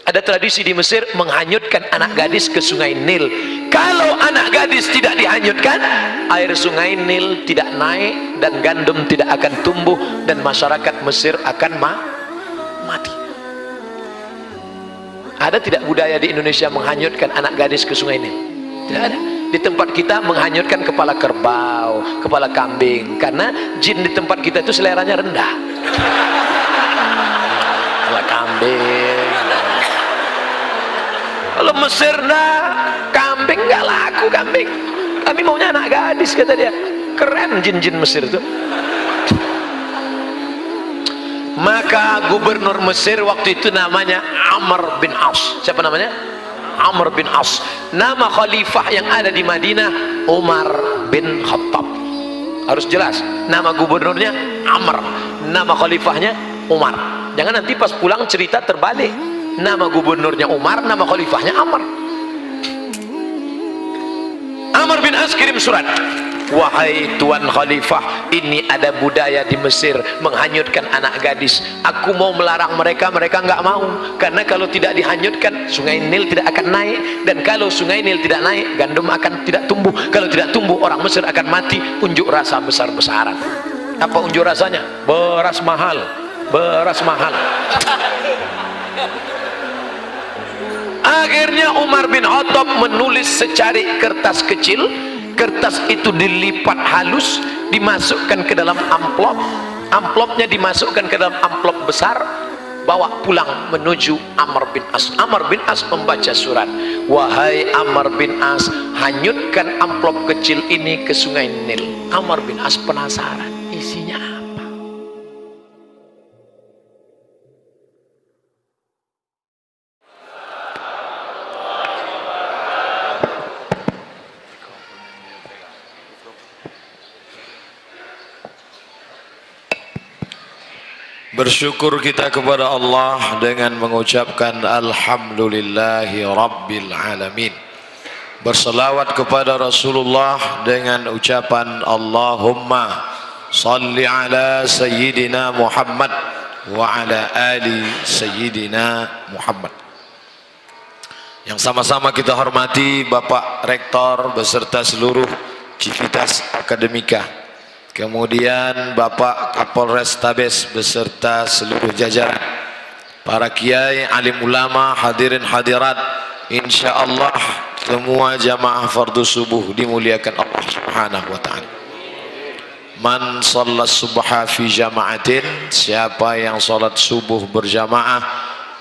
Ada tradisi di Mesir menghanyutkan anak gadis ke sungai Nil. Kalau anak gadis tidak dihanyutkan, air sungai Nil tidak naik dan gandum tidak akan tumbuh dan masyarakat Mesir akan mati. Ada tidak budaya di Indonesia menghanyutkan anak gadis ke sungai Nil? Tidak ada. Di tempat kita menghanyutkan kepala kerbau, kepala kambing, karena jin di tempat kita itu seleranya rendah. Kepala kambing. Kalau Mesir kambing nggak laku, kambing. Kami maunya anak gadis, kata dia. Keren jin-jin Mesir itu. Maka gubernur Mesir waktu itu namanya Amr bin As. Siapa namanya? Amr bin As. Nama khalifah yang ada di Madinah Umar bin Khattab. Harus jelas. Nama gubernurnya Amr, nama khalifahnya Umar. Jangan nanti pas pulang cerita terbalik. Nama gubernurnya Umar, nama khalifahnya Amr. Amr bin As kirim surat. Wahai Tuan Khalifah, ini ada budaya di Mesir menghanyutkan anak gadis. Aku mau melarang mereka, mereka nggak mau. Karena kalau tidak dihanyutkan, sungai Nil tidak akan naik. Dan kalau sungai Nil tidak naik, gandum akan tidak tumbuh. Kalau tidak tumbuh, orang Mesir akan mati. Unjuk rasa besar-besaran. Apa unjuk rasanya? Beras mahal, beras mahal. Akhirnya Umar bin Khattab menulis secari kertas kecil. Kertas itu dilipat halus, dimasukkan ke dalam amplop. Amplopnya dimasukkan ke dalam amplop besar, bawa pulang menuju Amr bin As. Amr bin As membaca surat. Wahai Amr bin As, hanyutkan amplop kecil ini ke sungai Nil. Amr bin As penasaran, isinya apa? Bersyukur kita kepada Allah dengan mengucapkan Alhamdulillahi Rabbil Alamin. Berselawat kepada Rasulullah dengan ucapan Allahumma salli ala Sayyidina Muhammad wa ala ali Sayyidina Muhammad. Yang sama-sama kita hormati Bapak Rektor beserta seluruh Civitas Akademika. Kemudian Bapak Kapolres Tabes beserta seluruh jajaran, para kiai, alim ulama, hadirin hadirat, insyaallah semua jamaah fardu subuh dimuliakan Allah Subhanahu wa taala. Man shallat subha fi jama'atin, siapa yang salat subuh berjamaah,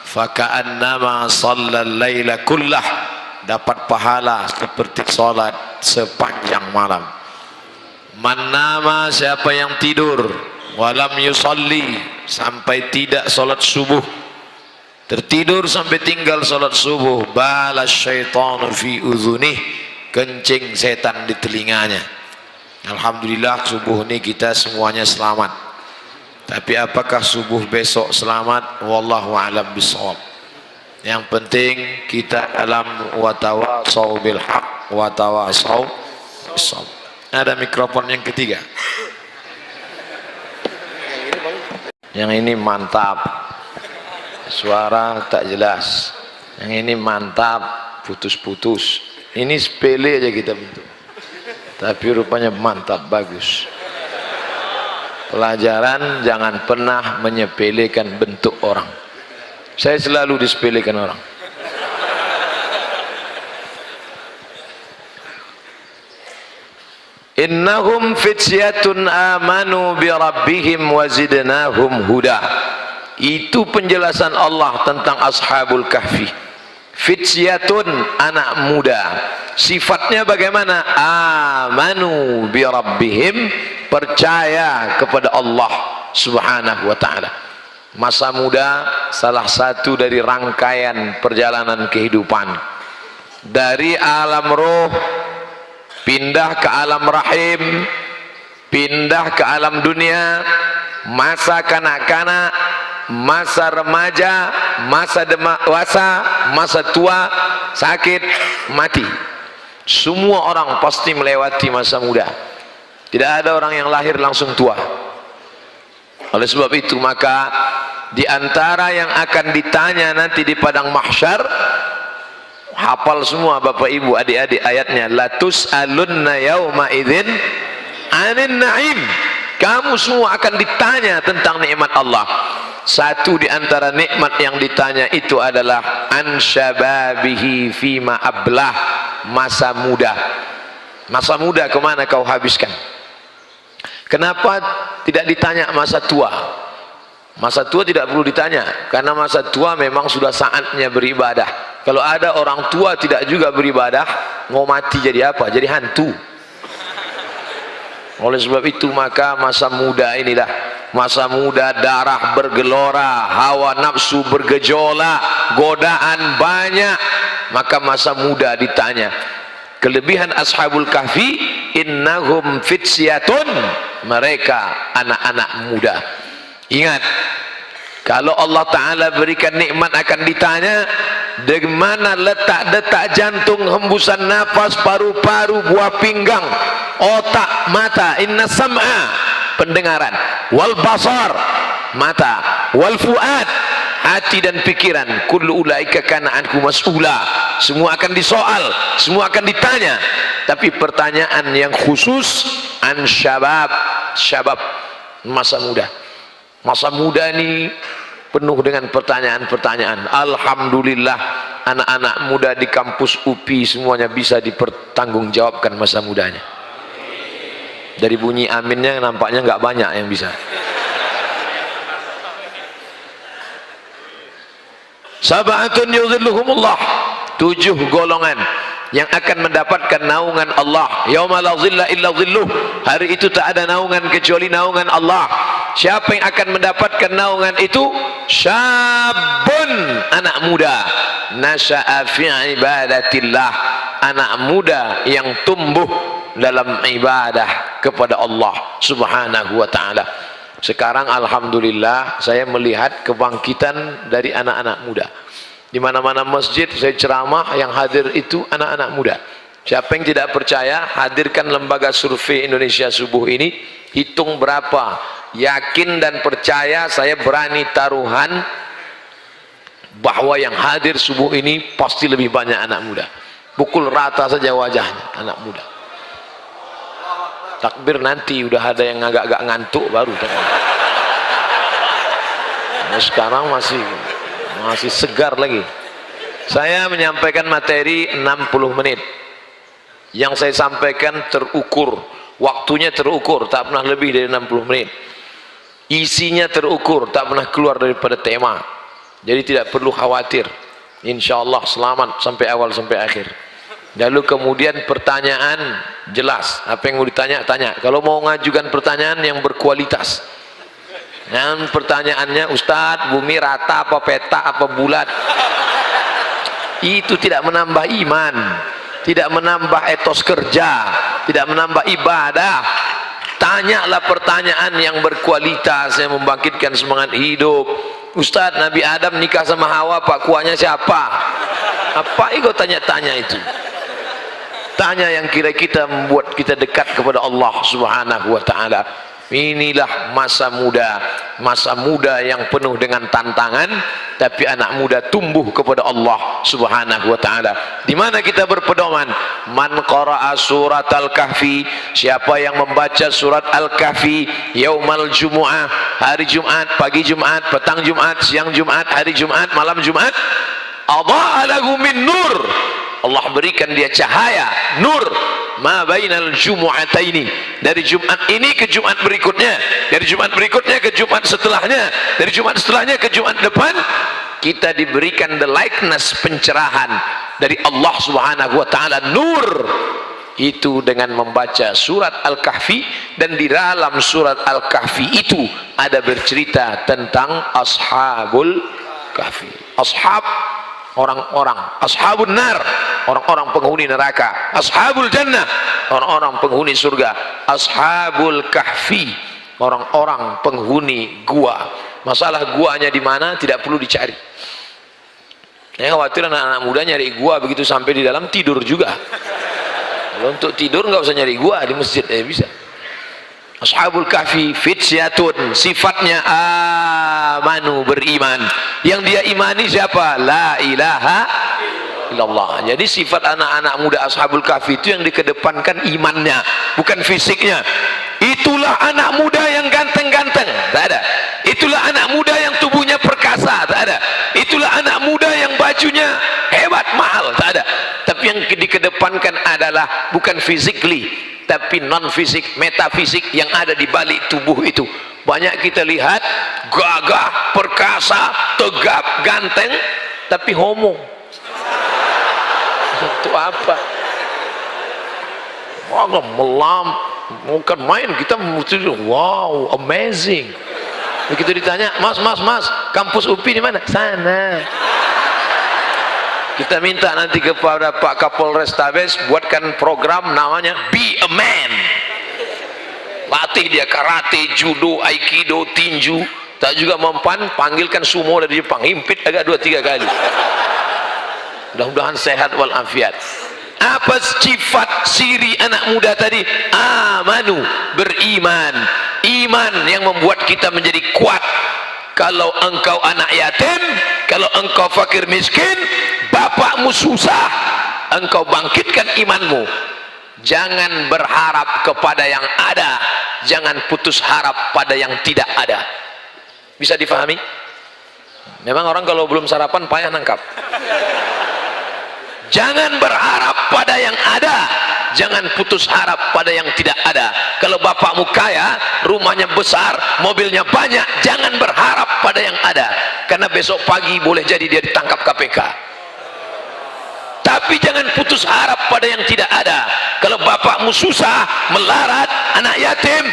faka'annama shallal laila kullah, dapat pahala seperti salat sepanjang malam. Man nama, siapa yang tidur walam yusalli, sampai tidak salat subuh, tertidur sampai tinggal salat subuh, balas syaitanu fi udhunih, kencing setan di telinganya. Alhamdulillah subuh ini kita semuanya selamat. Tapi apakah subuh besok selamat? Wallahu a'lam bishawab. Yang penting kita dalam watawasau bil haq watawasau bis-sabr. Ada mikrofon yang ketiga. Yang ini mantap, suara tak jelas. Yang ini mantap, putus-putus. Ini sepele aja kita bentuk, tapi rupanya mantap, bagus. Pelajaran jangan pernah menyepelekan bentuk orang. Saya selalu disepelekan orang. Innahum fityatun amanu bi rabbihim wa zidnahum huda. Itu penjelasan Allah tentang Ashabul Kahfi. Fityatun, anak muda. Sifatnya bagaimana? Amanu bi rabbihim, percaya kepada Allah Subhanahu wa taala. Masa muda salah satu dari rangkaian perjalanan kehidupan. Dari alam roh pindah ke alam rahim, pindah ke alam dunia, masa kanak-kanak, masa remaja, masa dewasa, masa tua, sakit, mati. Semua orang pasti melewati masa muda. Tidak ada orang yang lahir langsung tua. Oleh sebab itu maka di antara yang akan ditanya nanti di padang mahsyar, hafal semua Bapak Ibu adik-adik ayatnya, latus alunna yauma idzin anin na'im. Kamu semua akan ditanya tentang nikmat Allah. Satu di antara nikmat yang ditanya itu adalah an syababihi fima ablah, masa muda. Masa muda kemana kau habiskan? Kenapa tidak ditanya masa tua? Masa tua tidak perlu ditanya, karena masa tua memang sudah saatnya beribadah. Kalau ada orang tua tidak juga beribadah, mau mati jadi apa? Jadi hantu. Oleh sebab itu maka masa muda inilah, masa muda darah bergelora, hawa nafsu bergejolak, godaan banyak. Maka masa muda ditanya. Kelebihan ashabul kahfi, innahum fityatun, mereka anak-anak muda. Ingat, kalau Allah Ta'ala berikan nikmat akan ditanya di mana letak detak jantung, hembusan nafas, paru-paru, buah pinggang, otak, mata. Inna sam'a, pendengaran, wal basar, mata, wal fuad, hati dan pikiran. Kullu ulaika kana anhu mas'ula, semua akan disoal, semua akan ditanya. Tapi pertanyaan yang khusus an syabab, syabab, masa muda. Masa muda ini penuh dengan pertanyaan-pertanyaan. Alhamdulillah anak-anak muda di kampus UPI semuanya bisa dipertanggungjawabkan masa mudanya. Dari bunyi aminnya nampaknya nggak banyak yang bisa. Sab'atun yudhilluhumullah, 7 golongan yang akan mendapatkan naungan Allah. Yauma la dhilla illa dhilluh, hari itu tak ada naungan kecuali naungan Allah. Siapa yang akan mendapatkan naungan itu? Syabun, anak muda, nasya'a fi ibadatillah, anak muda yang tumbuh dalam ibadah kepada Allah Subhanahu wa ta'ala. Sekarang alhamdulillah saya melihat kebangkitan dari anak-anak muda. Di mana-mana masjid saya ceramah, yang hadir itu anak-anak muda. Siapa yang tidak percaya, hadirkan lembaga survei Indonesia subuh ini, hitung berapa. Yakin dan percaya, saya berani taruhan bahwa yang hadir subuh ini pasti lebih banyak anak muda. Pukul rata saja wajahnya anak muda. Takbir nanti udah ada yang agak-agak ngantuk baru. Nah, sekarang masih segar lagi. Saya menyampaikan materi 60 menit. Yang saya sampaikan terukur, waktunya terukur, tak pernah lebih dari 60 menit. Isinya terukur, tak pernah keluar daripada tema. Jadi tidak perlu khawatir. Insyaallah selamat sampai awal sampai akhir. Lalu kemudian pertanyaan jelas, apa yang mau ditanya tanya. Kalau mau mengajukan pertanyaan yang berkualitas, yang pertanyaannya, Ustadz, bumi rata apa peta apa bulat, itu tidak menambah iman, tidak menambah etos kerja, tidak menambah ibadah. Tanyalah pertanyaan yang berkualitas, yang membangkitkan semangat hidup. Ustadz, Nabi Adam nikah sama Hawa, pak kuahnya siapa? Apa itu tanya-tanya itu? Tanya yang kira-kira membuat kita dekat kepada Allah Subhanahu wa ta'ala. Inilah masa muda yang penuh dengan tantangan, tapi anak muda tumbuh kepada Allah Subhanahu wa ta'ala. Di mana kita berpedoman? Man qara'a surat Al-Kahfi, siapa yang membaca surat Al-Kahfi yaumal jumu'ah, hari Jumat, pagi Jumat, petang Jumat, siang Jumat, hari Jumat, malam Jumat, adha'a lahu min nur, Allah berikan dia cahaya, nur, ma bainal jumu'ataini, dari Jumat ini ke Jumat berikutnya, dari Jumat berikutnya ke Jumat setelahnya, dari Jumat setelahnya ke Jumat depan, kita diberikan the likeness, pencerahan dari Allah Subhanahu wa ta'ala, nur. Itu dengan membaca surat Al-Kahfi, dan di dalam surat Al-Kahfi itu ada bercerita tentang ashabul kahfi. Ashab, orang-orang, ashabun nar, orang-orang penghuni neraka, ashabul jannah, orang-orang penghuni surga, ashabul kahfi, orang-orang penghuni gua. Masalah guanya di mana tidak perlu dicari. Saya khawatir anak-anak muda nyari gua, begitu sampai di dalam tidur juga. Kalau untuk tidur nggak usah nyari gua, di masjid bisa. Ashabul kahfi fityatun, sifatnya amanu, beriman. Yang dia imani siapa? La ilaha illallah. Jadi sifat anak-anak muda Ashabul Kahfi itu yang dikedepankan imannya, bukan fisiknya. Itulah anak muda yang ganteng-ganteng, tak ada. Itulah anak muda yang tubuhnya perkasa, tak ada. Itulah anak muda yang bajunya hebat, mahal, tak ada. Tapi yang dikedepankan adalah bukan physically, tapi non fisik, metafisik yang ada di balik tubuh itu. Banyak kita lihat gagah, perkasa, tegap, ganteng, tapi homo. Itu apa? Wah, melam, bukan main. Kita mesti wow, amazing. Begitu ditanya, mas, kampus UPI di mana? Sana. Kita minta nanti kepada Pak Kapolres Tabes buatkan program namanya Be a Man. Latih dia karate, judo, aikido, tinju. Tak juga mempan, panggilkan sumo dari Jepang, himpit agak 2-3 kali. Mudah-mudahan sehat walafiat. Apa sifat ciri anak muda tadi? Amanu, beriman. Iman yang membuat kita menjadi kuat. Kalau engkau anak yatim, kalau engkau fakir miskin, bapakmu susah, engkau bangkitkan imanmu. Jangan berharap kepada yang ada, jangan putus harap pada yang tidak ada. Bisa difahami? Memang orang kalau belum sarapan payah nangkap. Jangan berharap pada yang ada, jangan putus harap pada yang tidak ada. Kalau bapakmu kaya, rumahnya besar, mobilnya banyak, jangan berharap pada yang ada, karena besok pagi boleh jadi dia ditangkap KPK. Tapi jangan putus harap pada yang tidak ada. Kalau bapakmu susah, melarat, anak yatim,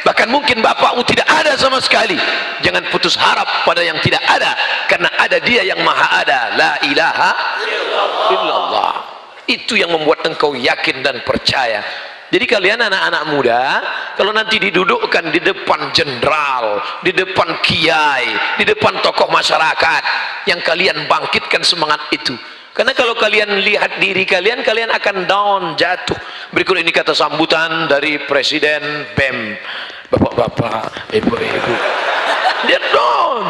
bahkan mungkin bapakmu tidak ada sama sekali, jangan putus harap pada yang tidak ada, karena ada dia yang maha ada. La ilaha illallah. Itu yang membuat engkau yakin dan percaya. Jadi kalian anak-anak muda, kalau nanti didudukkan di depan jenderal, di depan kiai, di depan tokoh masyarakat, yang kalian bangkitkan semangat itu. Karena kalau kalian lihat diri kalian, kalian akan down, jatuh. Berikut ini kata sambutan dari Presiden BEM. Bapak-bapak, ibu-ibu, dia down.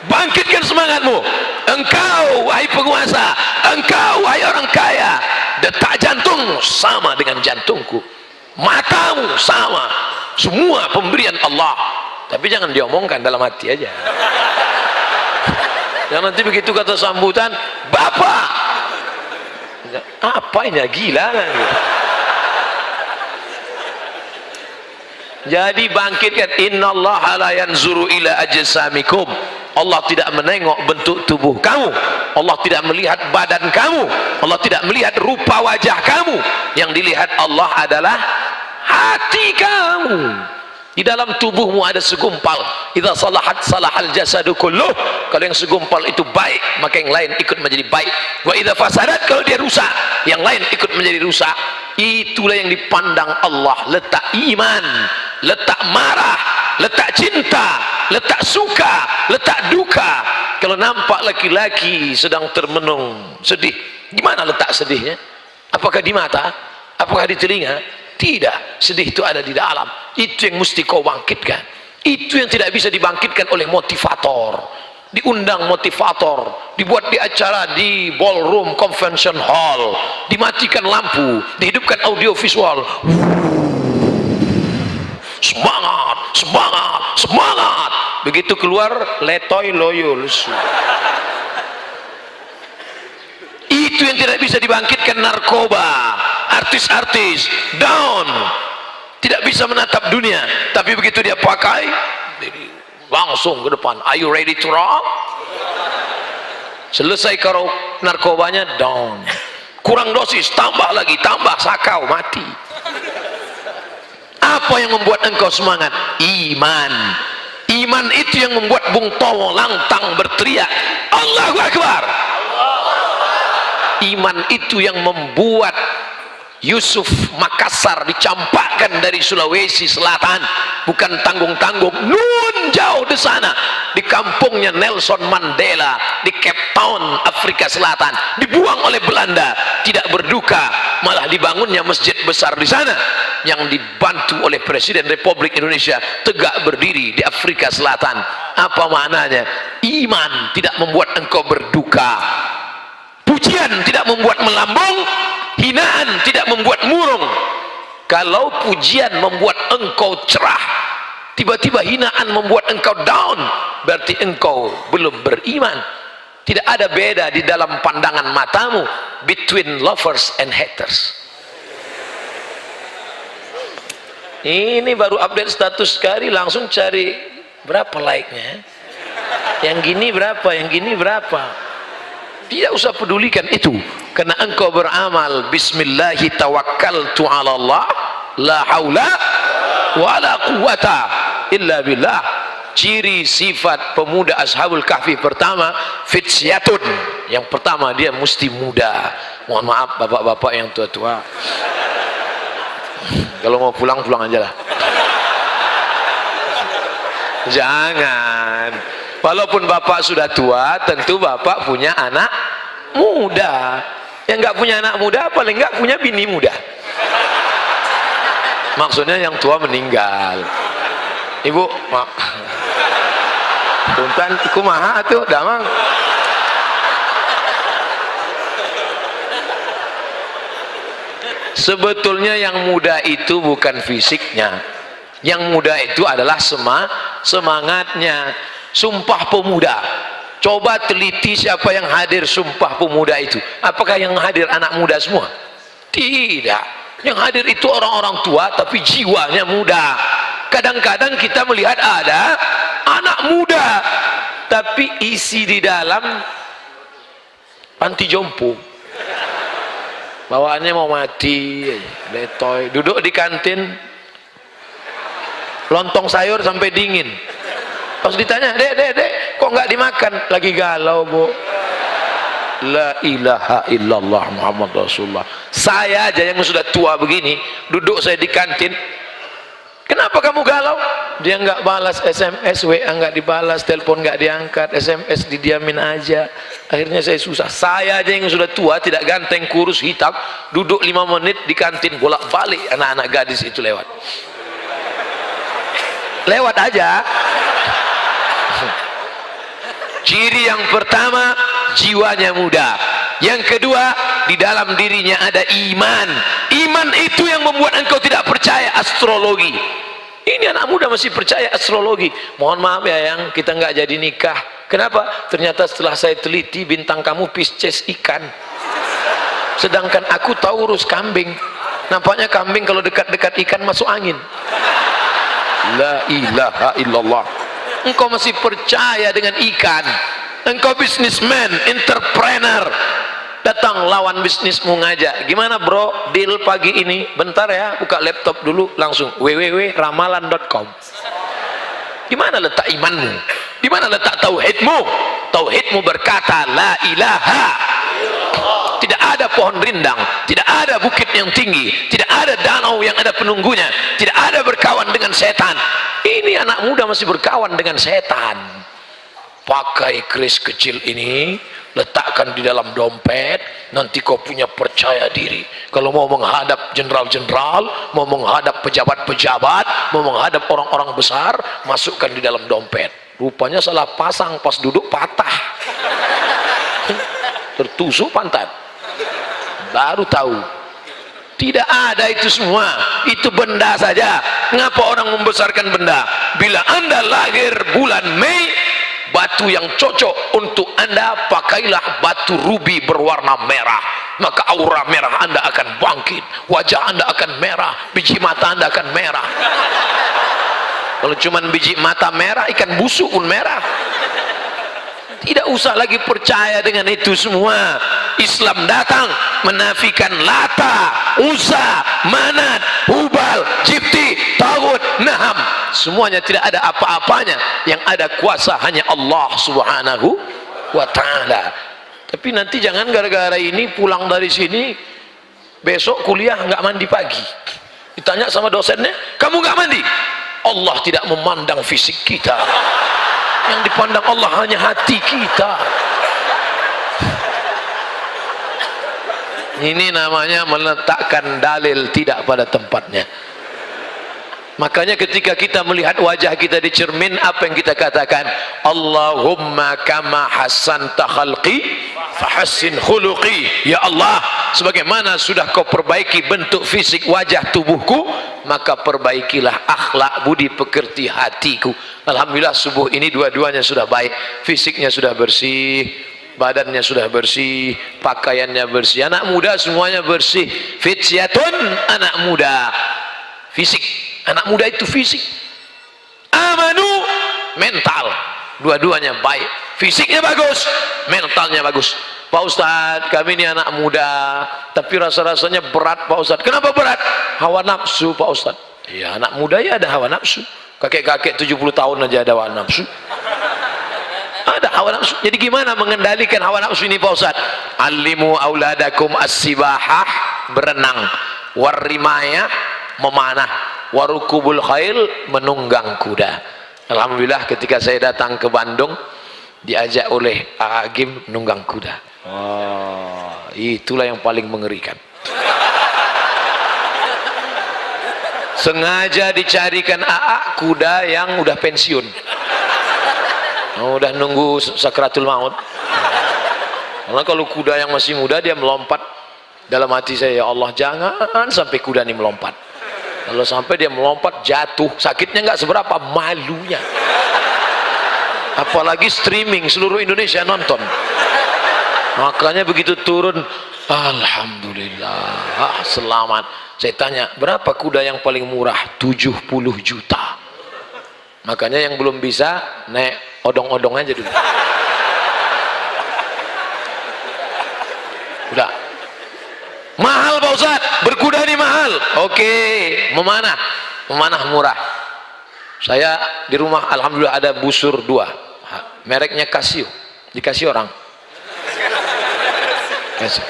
Bangkitkan semangatmu. Engkau wahai penguasa, engkau wahai orang kaya, detak jantung sama dengan jantungku, matamu sama, semua pemberian Allah. Tapi jangan diomongkan, dalam hati aja. Yang nanti begitu kata sambutan, bapak, apa ini, gila kan? Jadi bangkitkan. Innallaha la yanzuru ila ajsamikum. Allah tidak menengok bentuk tubuh kamu, Allah tidak melihat badan kamu, Allah tidak melihat rupa wajah kamu. Yang dilihat Allah adalah hati kamu. Di dalam tubuhmu ada segumpal. Idza salahat salahal jasadu kulluh. Kalau yang segumpal itu baik, maka yang lain ikut menjadi baik. Wa idza fasadat, kalau dia rusak, yang lain ikut menjadi rusak. Itulah yang dipandang Allah. Letak iman, letak marah, letak cinta, letak suka, letak duka. Kalau nampak laki-laki sedang termenung, sedih, gimana letak sedihnya? Apakah di mata? Apakah di telinga? Tidak, sedih itu ada di dalam. Itu yang mesti kau bangkitkan. Itu yang tidak bisa dibangkitkan oleh motivator. Diundang motivator, dibuat di acara di ballroom convention hall, dimatikan lampu, dihidupkan audio visual. Semangat, semangat, semangat. Begitu keluar, letoy loyo lesu. Itu yang tidak bisa dibangkitkan. Narkoba, artis-artis down, tidak bisa menatap dunia. Tapi begitu dia pakai, langsung ke depan. Are you ready to rock? Selesai karo narkobanya, down. Kurang dosis, tambah lagi, tambah sakau, mati. Apa yang membuat engkau semangat? Iman. Iman itu yang membuat Bung Tomo lantang berteriak, Allahu Akbar. Iman itu yang membuat Yusuf Makassar dicampakkan dari Sulawesi Selatan, bukan tanggung-tanggung, nun jauh di sana, di kampungnya Nelson Mandela di Cape Town, Afrika Selatan, dibuang oleh Belanda, tidak berduka, malah dibangunnya masjid besar di sana. yang dibantu oleh Presiden Republik Indonesia tegak berdiri di Afrika Selatan. Apa maknanya? Iman tidak membuat engkau berduka, pujian tidak membuat melambung, hinaan tidak membuat murung. Kalau pujian membuat engkau cerah, tiba-tiba hinaan membuat engkau down, berarti engkau belum beriman. Tidak ada beda di dalam pandangan matamu between lovers and haters. Ini baru update status sekali langsung cari berapa like-nya, yang gini berapa, yang gini berapa. Tidak usah pedulikan itu, karena engkau beramal bismillahi tawakkaltu ala Allah la haula wala quwata illa billah. Ciri sifat pemuda Ashabul Kahfi pertama, fitsyatun. Yang pertama, dia mesti muda. Mohon maaf bapak-bapak yang tua-tua, kalau mau pulang, pulang aja lah. Jangan. Walaupun bapak sudah tua, tentu bapak punya anak muda. Yang nggak punya anak muda, paling nggak punya bini muda. Maksudnya yang tua meninggal. Ibu, mak. Punten, kumaha tuh, damang. Sebetulnya yang muda itu bukan fisiknya. Yang muda itu adalah semangatnya. Sumpah Pemuda, coba teliti siapa yang hadir Sumpah Pemuda itu. Apakah yang hadir anak muda semua? Tidak. Yang hadir itu orang-orang tua tapi jiwanya muda. Kadang-kadang kita melihat ada anak muda tapi isi di dalam panti jompo, bawaannya mau mati, letoy, duduk di kantin lontong sayur sampai dingin. Pas ditanya, dek, kok nggak dimakan? Lagi galau, Bu. La ilaha illallah Muhammad Rasulullah. Saya aja yang sudah tua begini, duduk saya di kantin, kenapa kamu galau? Dia nggak balas SMS, WA nggak dibalas, telepon nggak diangkat, SMS didiamin aja. Akhirnya saya susah. Saya aja yang sudah tua, tidak ganteng, kurus, hitam, duduk 5 menit di kantin, bolak-balik anak-anak gadis itu lewat aja. Ciri yang pertama, jiwanya muda. Yang kedua, di dalam dirinya ada iman. Iman itu yang membuat engkau tidak percaya astrologi. Ini anak muda masih percaya astrologi. Mohon maaf ya yang kita nggak jadi nikah. Kenapa? Ternyata setelah saya teliti, bintang kamu Pisces ikan, sedangkan aku Taurus kambing. Nampaknya kambing kalau dekat-dekat ikan masuk angin. La ilaha illallah. Engkau masih percaya dengan ikan. Engkau bisnismen, entrepreneur, datang lawan bisnismu ngajak, gimana bro deal pagi ini? Bentar ya, buka laptop dulu, langsung www.ramalan.com. Gimana letak imanmu? Di mana letak tauhidmu? Tauhidmu berkata la ilaha. Tidak ada pohon rindang, tidak ada bukit yang tinggi, tidak ada danau yang ada penunggunya, tidak ada berkawan dengan setan. Ini anak muda masih berkawan dengan setan. Pakai kris kecil ini, letakkan di dalam dompet, nanti kau punya percaya diri. Kalau mau menghadap jenderal-jenderal, mau menghadap pejabat-pejabat, mau menghadap orang-orang besar, masukkan di dalam dompet. Rupanya salah pasang, pas duduk patah, tertusuk pantat. Baru tahu tidak ada itu semua, itu benda saja. Ngapa orang membesarkan benda? Bila anda lahir bulan Mei, batu yang cocok untuk anda pakailah batu rubi berwarna merah, maka aura merah anda akan bangkit, wajah anda akan merah, biji mata anda akan merah. Kalau cuman biji mata merah, ikan busuk pun merah. Tidak usah lagi percaya dengan itu semua. Islam datang menafikan Lata, Uzza, Manat, Hubal, Jibti, Tagut, Naham. Semuanya tidak ada apa-apanya. Yang ada kuasa hanya Allah Subhanahu wa ta'ala. Tapi nanti jangan gara-gara ini pulang dari sini, besok kuliah nggak mandi pagi. Ditanya sama dosennya, kamu nggak mandi? Allah tidak memandang fisik kita. Yang dipandang Allah hanya hati kita. Ini namanya meletakkan dalil tidak pada tempatnya. Makanya ketika kita melihat wajah kita di cermin, apa yang kita katakan? Allahumma kama hasanta khalqi fahassin khuluqi. Ya Allah, sebagaimana sudah kau perbaiki bentuk fisik wajah tubuhku, maka perbaikilah akhlak budi pekerti hatiku. Alhamdulillah subuh ini dua-duanya sudah baik. Fisiknya sudah bersih, badannya sudah bersih, pakaiannya bersih. Anak muda semuanya bersih. Fityatun, anak muda. Fisik, anak muda itu fisik. Amanu, mental. Dua-duanya baik. Fisiknya bagus, mentalnya bagus. Pak Ustadz, kami ini anak muda, tapi rasa-rasanya berat Pak Ustadz. Kenapa berat? Hawa nafsu Pak Ustadz. Ya, anak muda ya ada hawa nafsu. Kakek-kakek 70 tahun aja ada hawa nafsu. Ada hawa nafsu. Jadi gimana mengendalikan hawa nafsu ini Pak Ustadz? Alimu auladakum as-sibahah, berenang. Warrimaya, memanah. Warukubul khail, menunggang kuda. Alhamdulillah ketika saya datang ke Bandung, diajak oleh Agim menunggang kuda. Oh, itulah yang paling mengerikan. Sengaja dicarikan AA kuda yang udah pensiun. Udah nunggu sakratul maut. Karena kalau kuda yang masih muda dia melompat, dalam hati saya, ya Allah jangan sampai kuda ini melompat. Kalau sampai dia melompat jatuh, sakitnya nggak seberapa, malunya. Apalagi streaming seluruh Indonesia nonton. Makanya begitu turun, alhamdulillah selamat. Saya tanya, berapa kuda yang paling murah? 70 juta. Makanya yang belum bisa naik odong-odong aja dulu. Udah mahal Pak Ustadz, berkuda ini mahal. Oke, memanah murah. Saya di rumah alhamdulillah ada busur 2, mereknya Casio, dikasih orang. Casio.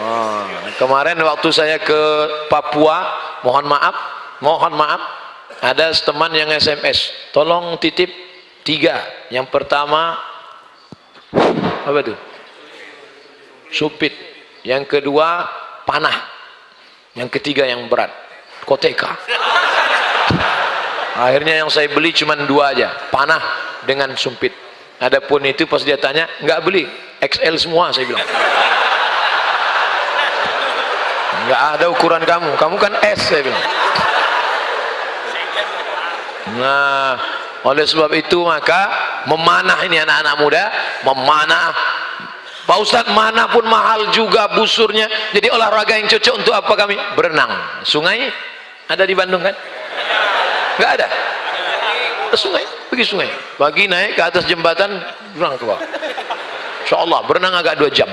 Oh, kemarin waktu saya ke Papua, mohon maaf, ada teman yang SMS, tolong titip 3. Yang pertama apa tuh? Supit. Yang kedua panah. Yang ketiga yang berat, koteka. Akhirnya yang saya beli cuma 2 aja, panah dengan sumpit. Adapun itu pas dia tanya, nggak beli, XL semua, saya bilang. Nggak ada ukuran kamu kan S, saya bilang. Nah, oleh sebab itu maka memanah ini anak-anak muda, memanah. Pak Ustadz, mana pun mahal juga busurnya. Jadi olahraga yang cocok untuk apa kami? Berenang. Sungai ada di Bandung kan? Nggak ada. Sungai, pergi sungai. Pagi naik ke atas jembatan, berenang ke bawah. Insya Allah berenang agak 2 jam.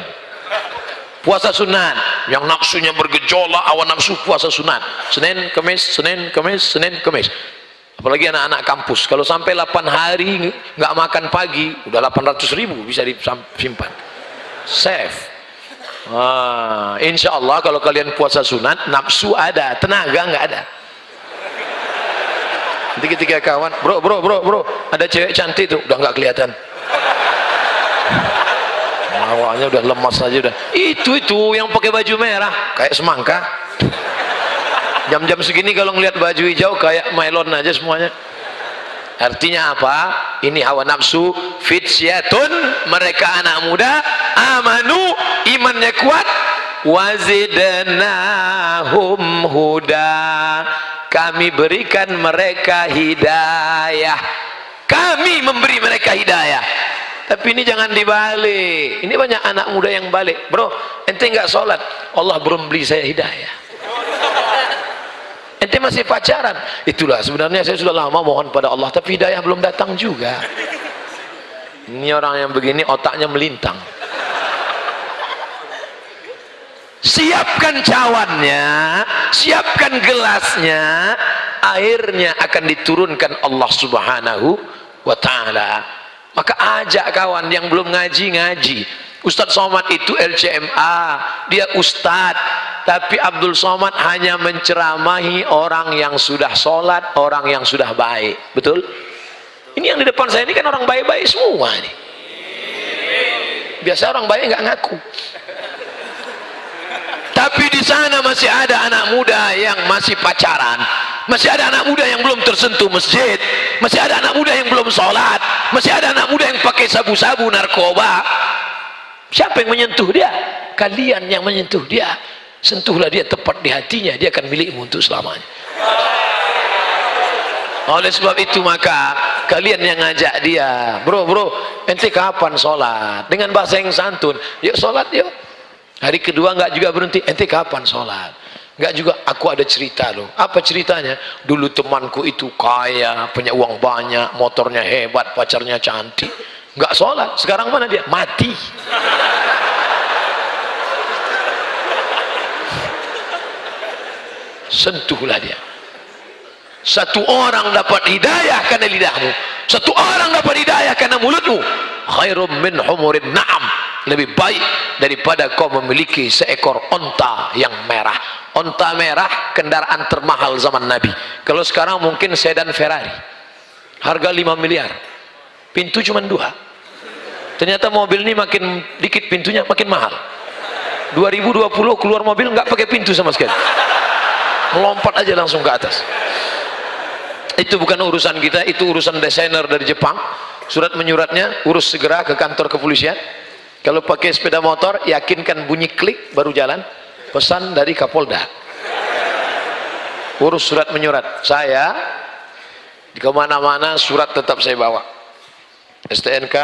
Puasa sunat, yang nafsunya bergejolak, awan nafsu, puasa sunat. Senin, Kemis. Apalagi anak-anak kampus, kalau sampai 8 hari nggak makan pagi, udah 800.000 bisa disimpan. Save. Insya Allah kalau kalian puasa sunat, nafsu ada, tenaga nggak ada. Nanti ketika kawan, bro, ada cewek cantik tuh, udah nggak kelihatan. Awalnya udah lemas aja udah. Itu yang pakai baju merah kayak semangka. Jam-jam segini kalau ngelihat baju hijau kayak melon aja semuanya. Artinya apa? Ini hawa nafsu. Fityatun, mereka anak muda, amanu, imannya kuat, wazidnahum huda, kami berikan mereka hidayah. Kami memberi mereka hidayah. Tapi ini jangan dibalik. Ini banyak anak muda yang balik. Bro, ente nggak sholat, Allah belum beli saya hidayah. Ente masih pacaran. Itulah sebenarnya saya sudah lama mohon pada Allah, tapi hidayah belum datang juga. Ini orang yang begini otaknya melintang. Siapkan cawannya, siapkan gelasnya, airnya akan diturunkan Allah Subhanahu wa ta'ala. Maka ajak kawan yang belum ngaji. Ustadz Somad itu LCMA, dia ustadz, tapi Abdul Somad hanya menceramahi orang yang sudah sholat, orang yang sudah baik. Betul? Ini yang di depan saya ini kan orang baik-baik semua nih. Biasa orang baik nggak ngaku. Tapi di sana masih ada anak muda yang masih pacaran, masih ada anak muda yang belum tersentuh masjid, masih ada anak muda yang belum sholat, masih ada anak muda yang pakai sabu-sabu, narkoba. Siapa yang menyentuh dia? Kalian yang menyentuh dia. Sentuhlah dia tepat di hatinya, dia akan milikmu untuk selamanya. Oleh sebab itu maka kalian yang ngajak dia, bro ente kapan sholat, dengan bahasa yang santun, yuk sholat yuk. Hari kedua nggak juga berhenti, ente kapan sholat, nggak juga, aku ada cerita loh. Apa ceritanya? Dulu temanku itu kaya, punya uang banyak, motornya hebat, pacarnya cantik, nggak sholat. Sekarang mana dia? Mati. Sentuhlah dia. Satu orang dapat hidayah karena lidahmu, satu orang dapat hidayah karena mulutmu. Khairum min humurin na'am, lebih baik daripada kau memiliki seekor onta yang merah. Onta merah kendaraan termahal zaman Nabi. Kalau sekarang mungkin sedan Ferrari, harga 5 miliar, pintu cuma 2. Ternyata mobil ini makin dikit pintunya makin mahal. 2020 keluar mobil nggak pakai pintu sama sekali, melompat aja langsung ke atas. Itu bukan urusan kita, itu urusan desainer dari Jepang. Surat menyuratnya, urus segera ke kantor kepolisian. Kalau pakai sepeda motor, yakinkan bunyi klik baru jalan. Pesan dari Kapolda. Urus surat menyurat. Saya di kemana-mana surat tetap saya bawa. STNK,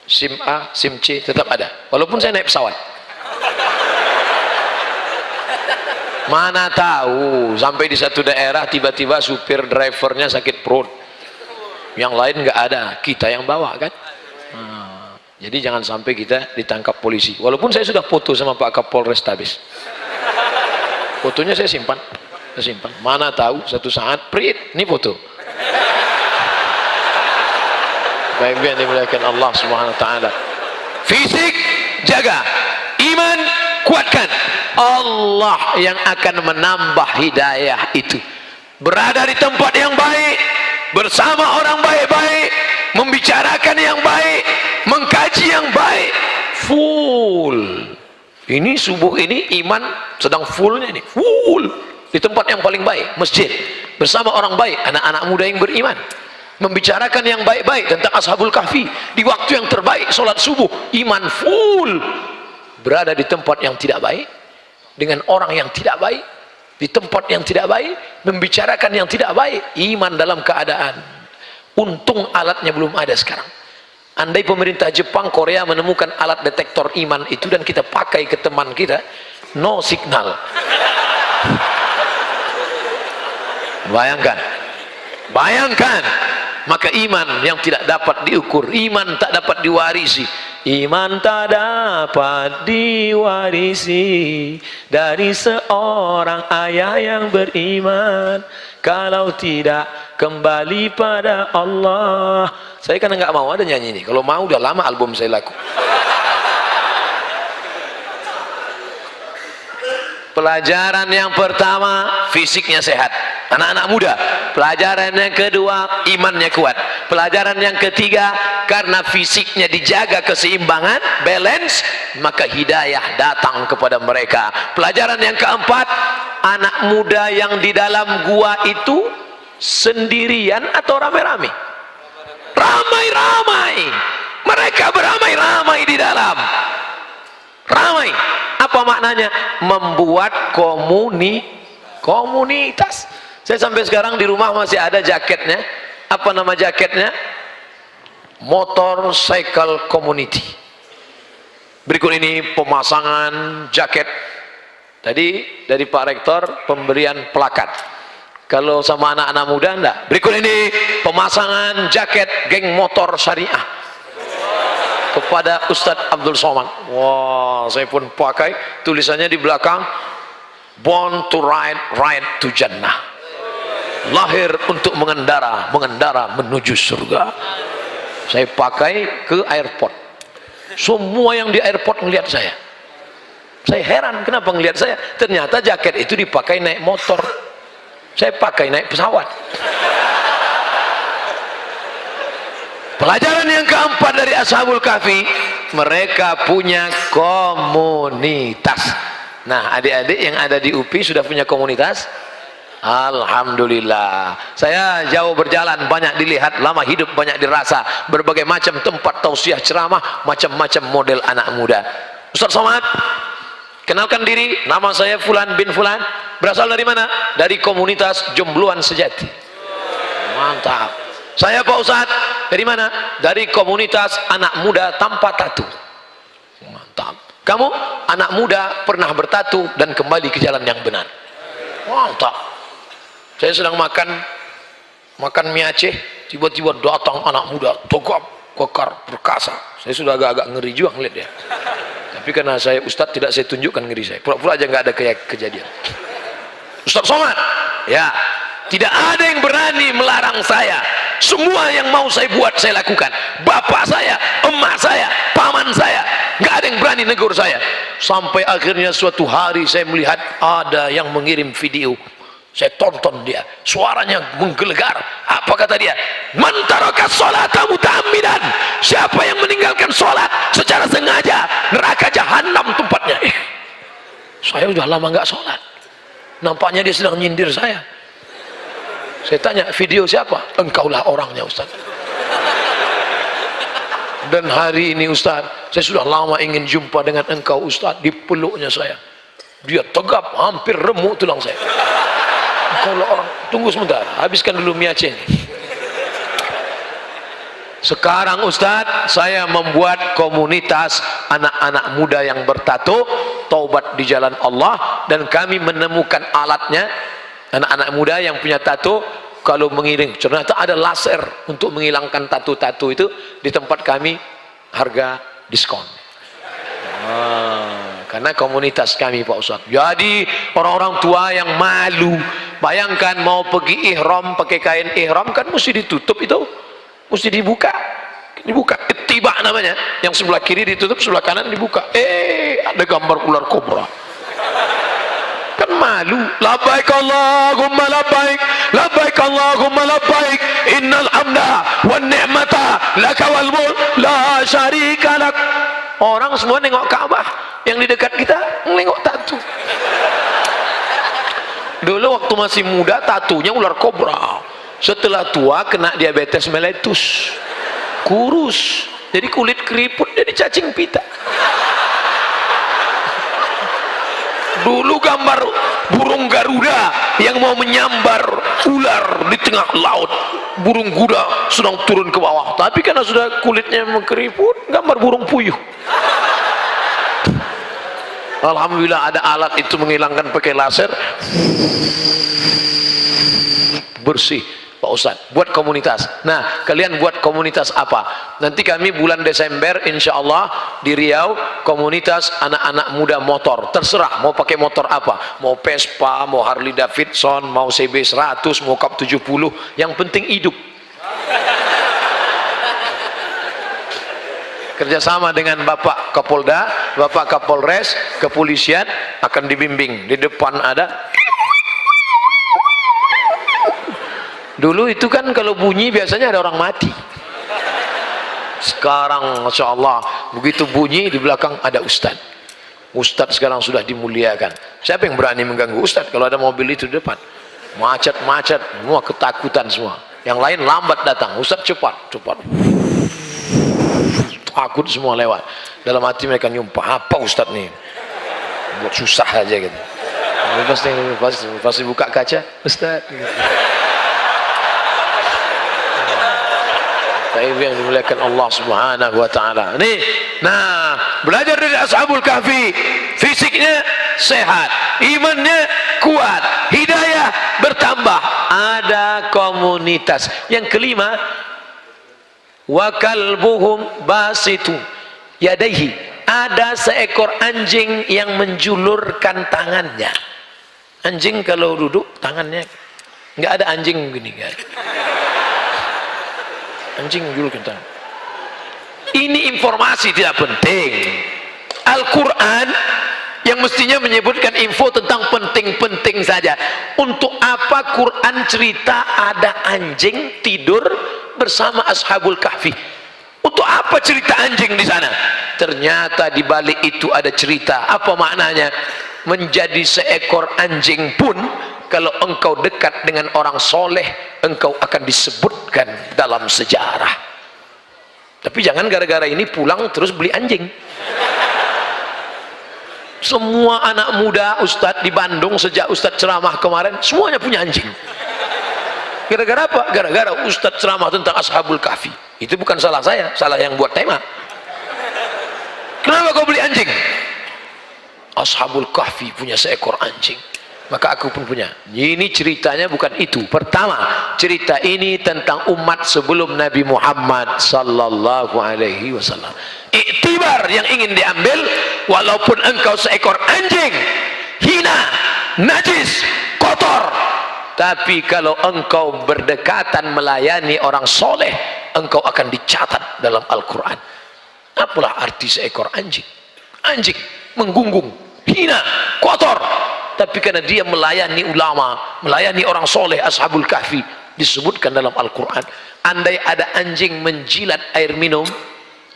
SIM A, SIM C tetap ada. Walaupun saya naik pesawat. Mana tahu sampai di satu daerah tiba-tiba supir drivernya sakit perut, yang lain nggak ada, kita yang bawa kan. Jadi jangan sampai kita ditangkap polisi. Walaupun saya sudah foto sama Pak Kapolres Tabes, fotonya saya simpan. Mana tahu satu saat prit, ini foto. Baik yang dimuliakan Allah Subhanahu Wa Taala. Fisik jaga, iman kuatkan. Allah yang akan menambah hidayah itu. Berada di tempat yang baik, bersama orang baik-baik, membicarakan yang baik, mengkaji yang baik, full. Ini subuh ini iman sedang fullnya ini, full di tempat yang paling baik, masjid, bersama orang baik, anak-anak muda yang beriman, membicarakan yang baik-baik tentang Ashabul Kahfi di waktu yang terbaik, sholat subuh, iman full. Berada di tempat yang tidak baik, dengan orang yang tidak baik, di tempat yang tidak baik, membicarakan yang tidak baik, iman dalam keadaan. Untung alatnya belum ada sekarang. Andai pemerintah Jepang, Korea menemukan alat detektor iman itu dan kita pakai ke teman kita, no signal. Bayangkan, maka iman yang tidak dapat diukur, iman tak dapat diwarisi. Iman tak dapat diwarisi dari seorang ayah yang beriman kalau tidak kembali pada Allah. Saya kan nggak mau ada nyanyi ini. Kalau mau udah lama album saya laku. Pelajaran yang pertama, fisiknya sehat, anak-anak muda. Pelajaran yang kedua, imannya kuat. Pelajaran yang ketiga, karena fisiknya dijaga keseimbangan, balance, maka hidayah datang kepada mereka. Pelajaran yang keempat, anak muda yang di dalam gua itu sendirian atau ramai-ramai? Ramai-ramai. Mereka beramai-ramai di dalam. Ramai. Apa maknanya? Membuat komunitas. Saya sampai sekarang di rumah masih ada jaketnya. Apa nama jaketnya? Motorcycle Community. Berikut ini pemasangan jaket. Tadi dari Pak Rektor pemberian plakat. Kalau sama anak-anak muda enggak. Berikut ini pemasangan jaket geng motor syariah kepada Ustadz Abdul Somad. Wah, saya pun pakai, tulisannya di belakang, born to ride to Jannah. Lahir untuk mengendara menuju surga. Saya pakai ke airport. Semua yang di airport ngelihat saya. Saya heran kenapa ngelihat saya. Ternyata jaket itu dipakai naik motor. Saya pakai naik pesawat. Pelajaran yang keempat dari Ashabul Kahfi, mereka punya komunitas. Nah, adik-adik yang ada di UPI sudah punya komunitas? Alhamdulillah. Saya jauh berjalan, banyak dilihat, lama hidup banyak dirasa, berbagai macam tempat tausiah ceramah, macam-macam model anak muda. Ustaz Somad, kenalkan diri, nama saya Fulan bin Fulan. Berasal dari mana? Dari komunitas Jombloan Sejati. Mantap. Saya Pak Ustaz, dari mana? Dari komunitas anak muda tanpa tato. Mantap. Kamu anak muda pernah bertatu dan kembali ke jalan yang benar. Mantap. Saya sedang makan mie Aceh, tiba-tiba datang anak muda, tegap, kekar, perkasa. Saya sudah agak-agak ngeri juga ngeliat dia. Tapi karena saya Ustadz, tidak saya tunjukkan ngeri saya. Pura-pura aja nggak ada kejadian. Ustadz Somad, ya, tidak ada yang berani melarang saya. Semua yang mau saya buat saya lakukan. Bapak saya, emak saya, paman saya, nggak ada yang berani negur saya. Sampai akhirnya suatu hari saya melihat ada yang mengirim video. Saya tonton dia, suaranya menggelegar. Apa kata dia? Man taraka sholata muta'ammidan. Siapa yang meninggalkan sholat secara sengaja, neraka jahanam tempatnya. Saya udah lama nggak sholat. Nampaknya dia sedang nyindir saya. Saya tanya, video siapa? Engkaulah orangnya, Ustaz. Dan hari ini Ustaz, saya sudah lama ingin jumpa dengan engkau Ustaz. Dipeluknya saya. Dia tegap, hampir remuk tulang saya. Kalau orang, tunggu sebentar, habiskan dulu mie Aceh. Sekarang Ustadz, saya membuat komunitas anak-anak muda yang bertato, taubat di jalan Allah, dan kami menemukan alatnya. Anak-anak muda yang punya tato, kalau mengiring, ternyata ada laser untuk menghilangkan tato-tato itu. Di tempat kami harga diskon. Karena komunitas kami Pak Ustadz. Jadi orang-orang tua yang malu, bayangkan mau pergi ihram, pakai kain ihram kan mesti ditutup itu, mesti dibuka, tiba namanya, yang sebelah kiri ditutup, sebelah kanan dibuka. Ada gambar ular kobra, kan malu. Labbaik Allahumma labbaik, labbaik Allahumma labbaik, innal hamda wan ni'mata laka wal mulk la syarika lak. Orang semua nengok Ka'bah, yang di dekat kita nengok tato. Dulu waktu masih muda tatunya ular kobra, setelah tua kena diabetes meletus, kurus, jadi kulit keriput, jadi cacing pita. Dulu gambar burung Garuda yang mau menyambar ular di tengah laut, burung kuda sedang turun ke bawah, tapi karena sudah kulitnya mengkeriput, gambar burung puyuh. Alhamdulillah ada alat itu menghilangkan pakai laser, bersih Pak Ustadz. Buat komunitas. Nah, kalian buat komunitas apa? Nanti kami bulan Desember insya Allah di Riau, komunitas anak-anak muda motor. Terserah mau pakai motor apa, mau Vespa, mau Harley Davidson, mau CB100, mau Cup 70, yang penting hidup. Kerjasama dengan Bapak Kapolda, Bapak Kapolres, kepolisian akan dibimbing. Di depan ada. Dulu itu kan kalau bunyi biasanya ada orang mati. Sekarang Masya Allah, begitu bunyi di belakang ada Ustadz. Ustadz sekarang sudah dimuliakan. Siapa yang berani mengganggu Ustadz kalau ada mobil itu di depan? Macet-macet, semua ketakutan semua. Yang lain lambat datang, Ustadz cepat. Takut semua lewat. Dalam hati mereka nyumpah, apa Ustadz nih? Buat susah aja gitu. Pasti buka kaca, Ustadz. Gitu. Tapi yang dimuliakan Allah Subhanahu wa taala. Nih, nah, belajar dari Ashabul Kahfi, fisiknya sehat, imannya kuat, hidayah bertambah, ada komunitas. Yang kelima, wa kalbuhum basitu yadaihi, ada seekor anjing yang menjulurkan tangannya. Anjing kalau duduk tangannya, nggak ada anjing begini kan. Anjing menjulurkan tangan. Ini informasi tidak penting. Al-Quran yang mestinya menyebutkan info tentang penting-penting saja. Untuk apa Quran cerita ada anjing tidur bersama Ashabul Kahfi? Untuk apa cerita anjing di sana? Ternyata di balik itu ada cerita. Apa maknanya? Menjadi seekor anjing pun kalau engkau dekat dengan orang soleh, engkau akan disebutkan dalam sejarah. Tapi jangan gara-gara ini pulang terus beli anjing. Semua anak muda Ustadz di Bandung sejak Ustadz ceramah kemarin semuanya punya anjing. Gara-gara apa? Gara-gara Ustadz ceramah tentang Ashabul Kahfi. Itu bukan salah saya, salah yang buat tema. Kenapa kau beli anjing? Ashabul Kahfi punya seekor anjing, maka aku pun punya. Ini ceritanya bukan itu. Pertama, cerita ini tentang umat sebelum Nabi Muhammad sallallahu alaihi wasallam. Iktibar yang ingin diambil, walaupun engkau seekor anjing, hina, najis, kotor, tapi kalau engkau berdekatan melayani orang soleh, engkau akan dicatat dalam Al-Quran. Apalah arti seekor anjing? Anjing menggunggung, hina, kotor, tapi karena dia melayani ulama, melayani orang soleh, Ashabul Kahfi, disebutkan dalam Al-Quran. Andai ada anjing menjilat air minum,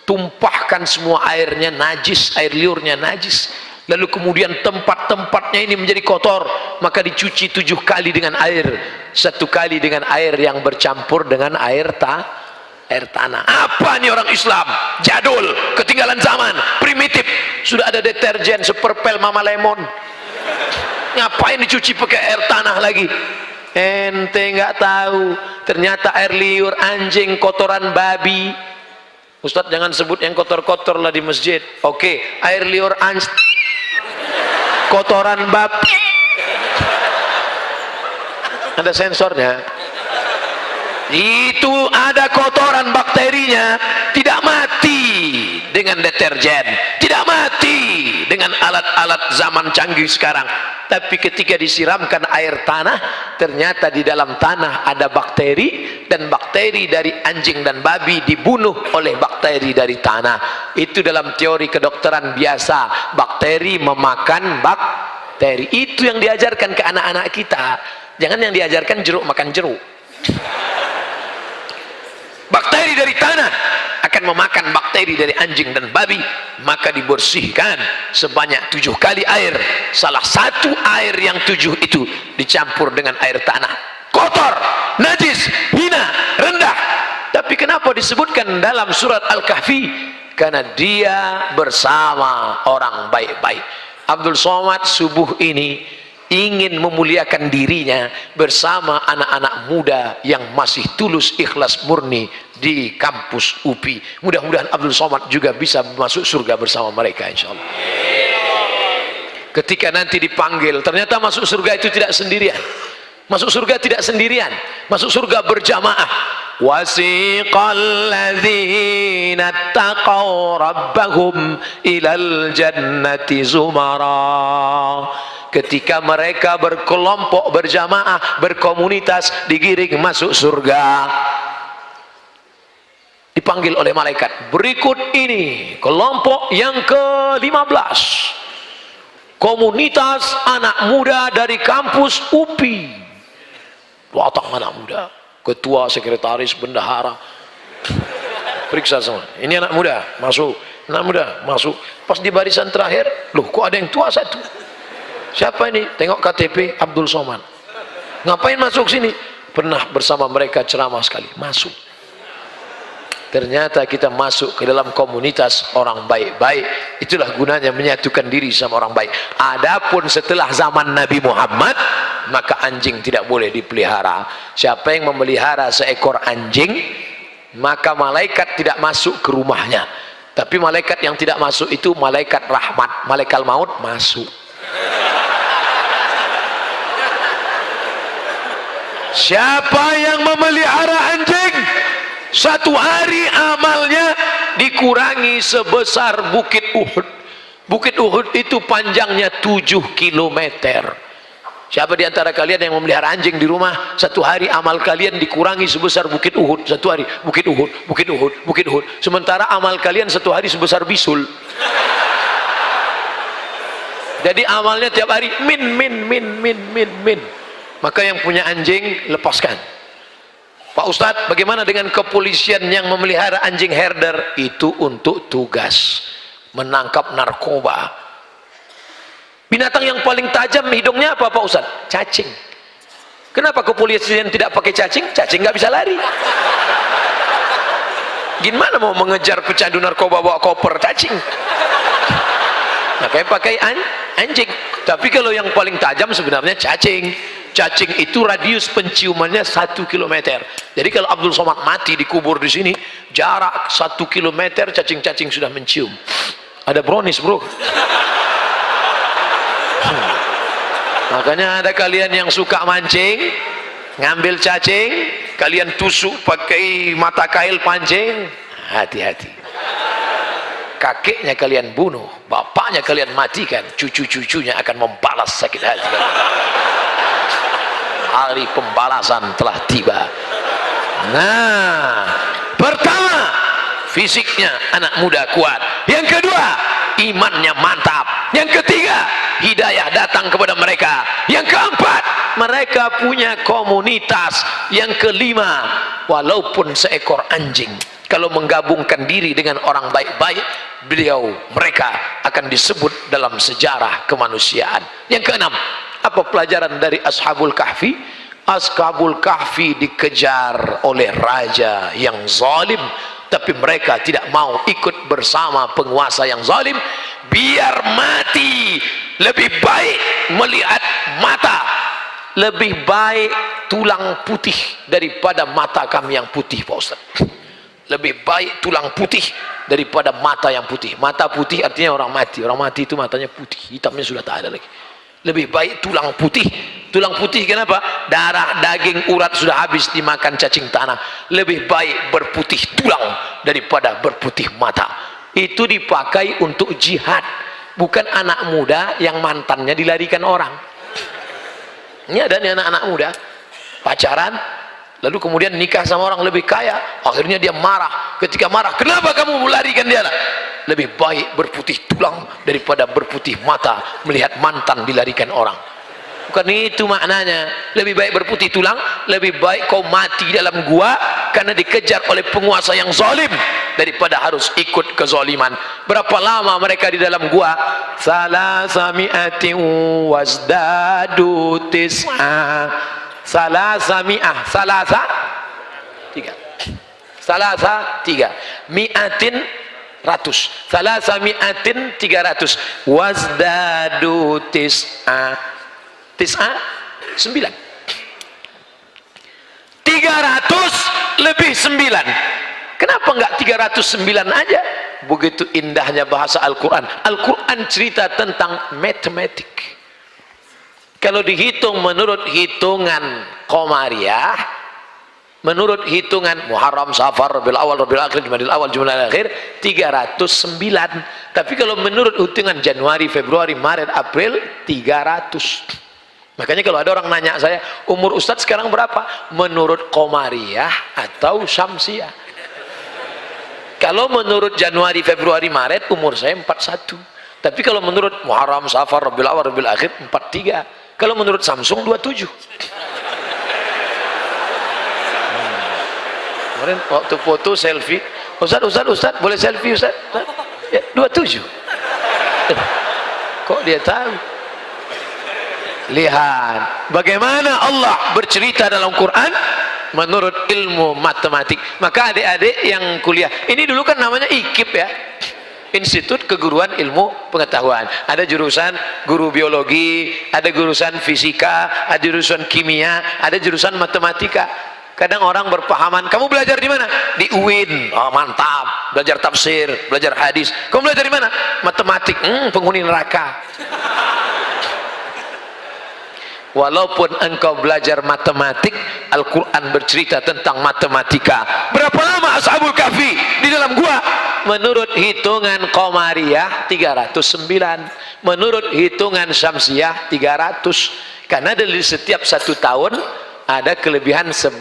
tumpahkan semua airnya najis, air liurnya najis, lalu kemudian tempat-tempatnya ini menjadi kotor, maka dicuci 7 kali dengan air, 1 kali dengan air yang bercampur dengan air tanah. Apa nih orang Islam? Jadul, ketinggalan zaman, primitif. Sudah ada deterjen seperpel Mama Lemon. Ngapain dicuci pakai air tanah lagi? Ente nggak tahu, ternyata air liur anjing, kotoran babi. Ustadz jangan sebut yang kotor-kotor lah di masjid. Oke, air liur anjing, kotoran babi. Ada sensornya. Itu ada kotoran bakterinya, tidak mati dengan deterjen, tidak mati dengan alat-alat zaman canggih sekarang. Tapi ketika disiramkan air tanah, ternyata di dalam tanah ada bakteri, dan bakteri dari anjing dan babi dibunuh oleh bakteri dari tanah. Itu dalam teori kedokteran biasa, bakteri memakan bakteri. Itu yang diajarkan ke anak-anak kita. Jangan yang diajarkan jeruk makan jeruk. Bakteri dari tanah akan memakan bakteri dari anjing dan babi, maka dibersihkan sebanyak 7 kali air. Salah satu air yang 7 itu dicampur dengan air tanah, kotor, najis, hina, rendah. Tapi kenapa disebutkan dalam surat Al-Kahfi? Karena dia bersama orang baik-baik. Abdul Somad subuh ini ingin memuliakan dirinya bersama anak-anak muda yang masih tulus, ikhlas, murni di kampus UPI. Mudah-mudahan Abdul Somad juga bisa masuk surga bersama mereka, insya Allah. Ketika nanti dipanggil, ternyata masuk surga itu tidak sendirian. Masuk surga tidak sendirian, masuk surga berjamaah. Wasiqal ladzina taqaw rabbahum ilal jannati zumara. Ketika mereka berkelompok, berjamaah, berkomunitas, digiring masuk surga, dipanggil oleh malaikat. Berikut ini kelompok yang ke-15, komunitas anak muda dari kampus UPI. Datang anak muda, ketua, sekretaris, bendahara, periksa semua. Ini anak muda masuk, anak muda masuk. Pas di barisan terakhir, loh kok ada yang tua satu? Siapa ini? Tengok KTP Abdul Somad. Ngapain masuk sini? Pernah bersama mereka ceramah sekali. Masuk. Ternyata kita masuk ke dalam komunitas orang baik-baik. Itulah gunanya menyatukan diri sama orang baik. Adapun setelah zaman Nabi Muhammad, maka anjing tidak boleh dipelihara. Siapa yang memelihara seekor anjing, maka malaikat tidak masuk ke rumahnya. Tapi malaikat yang tidak masuk itu malaikat rahmat, malaikat maut masuk. Siapa yang memelihara anjing, satu hari amalnya dikurangi sebesar Bukit Uhud. Bukit Uhud itu panjangnya 7 kilometer. Siapa di antara kalian yang memelihara anjing di rumah, satu hari amal kalian dikurangi sebesar Bukit Uhud. Satu hari Bukit Uhud, Bukit Uhud, Bukit Uhud. Sementara amal kalian satu hari sebesar bisul. Jadi amalnya tiap hari min. Maka yang punya anjing lepaskan. Pak Ustadz, bagaimana dengan kepolisian yang memelihara anjing herder? Itu untuk tugas menangkap narkoba. Binatang yang paling tajam hidungnya apa Pak Ustadz? Cacing. Kenapa kepolisian tidak pakai cacing? Cacing nggak bisa lari. Gimana mau mengejar pecandu narkoba bawa koper cacing? Makanya pakai anjing. Tapi kalau yang paling tajam sebenarnya cacing. Cacing itu radius penciumannya 1 kilometer. Jadi kalau Abdul Somad mati dikubur di sini, jarak 1 kilometer cacing-cacing sudah mencium. Ada brownies, bro. Makanya ada kalian yang suka mancing, ngambil cacing, kalian tusuk pakai mata kail pancing, hati-hati. Kakeknya kalian bunuh, bapaknya kalian matikan, cucu-cucunya akan membalas sakit hati. Hari pembalasan telah tiba. Nah, pertama, fisiknya anak muda kuat. Yang kedua, imannya mantap. Yang ketiga, hidayah datang kepada mereka. Yang keempat, mereka punya komunitas. Yang kelima, walaupun seekor anjing, kalau menggabungkan diri dengan orang baik-baik, mereka akan disebut dalam sejarah kemanusiaan. Yang keenam, apa pelajaran dari Ashabul Kahfi? Ashabul Kahfi dikejar oleh raja yang zalim, tapi mereka tidak mau ikut bersama penguasa yang zalim. Biar mati, lebih baik melihat mata, lebih baik tulang putih daripada mata kami yang putih, Pak Ustaz. Lebih baik tulang putih daripada mata yang putih. Mata putih artinya orang mati. Orang mati itu matanya putih, hitamnya sudah tak ada lagi. Lebih baik tulang putih. Tulang putih kenapa? Darah, daging, urat sudah habis dimakan cacing tanah. Lebih baik berputih tulang daripada berputih mata. Itu dipakai untuk jihad, bukan anak muda yang mantannya dilarikan orang. Ini ada nih anak-anak muda pacaran, lalu kemudian nikah sama orang lebih kaya, akhirnya dia marah. Ketika marah, kenapa kamu melarikan dia? Lebih baik berputih tulang daripada berputih mata melihat mantan dilarikan orang. Bukan itu maknanya. Lebih baik berputih tulang, lebih baik kau mati dalam gua karena dikejar oleh penguasa yang zalim daripada harus ikut kezaliman. Berapa lama mereka di dalam gua? Salasami'atin wasdadu tis'a. Salasami'ah, tiga. Salasa, tiga. Mi'atin, ratus. Salasami'atin, 300. Wasdadu tis'a. Tis'a, 9. 300 lebih 9. Kenapa enggak 309 aja? Begitu indahnya bahasa Al-Quran. Al-Quran cerita tentang matematik. Kalau dihitung menurut hitungan Qamariyah, menurut hitungan Muharram, Safar, Rabiul Awal, Rabiul Akhir, Jumadil Awal, Jumadil Akhir, 309. Tapi kalau menurut hitungan Januari, Februari, Maret, April, 300. Makanya kalau ada orang nanya saya, umur Ustadz sekarang berapa? Menurut Qamariyah atau Syamsiyah? Kalau menurut Januari, Februari, Maret, umur saya 41. Tapi kalau menurut Muharram, Safar, Rabiul Awal, Rabiul Akhir, 43. Kalau menurut Samsung, 27. Kemarin waktu foto selfie, Ustadz, boleh selfie Ustadz? Ya, 27. Kok dia tahu? Lihat bagaimana Allah bercerita dalam Quran menurut ilmu matematik. Maka adik-adik yang kuliah ini dulu kan namanya IKIP ya, Institut Keguruan Ilmu Pengetahuan. Ada jurusan guru biologi, ada jurusan fisika, ada jurusan kimia, ada jurusan matematika. Kadang orang berpahaman, kamu belajar di mana? Di UIN. Oh, mantap. Belajar tafsir, belajar hadis. Kamu belajar di mana? Matematik. Penghuni neraka. Walaupun engkau belajar matematik, Al-Quran bercerita tentang matematika. Berapa lama Ashabul Kahfi di dalam gua? Menurut hitungan Qamariyah 309, menurut hitungan Syamsiyah 300. Karena dari setiap 1 tahun ada kelebihan 11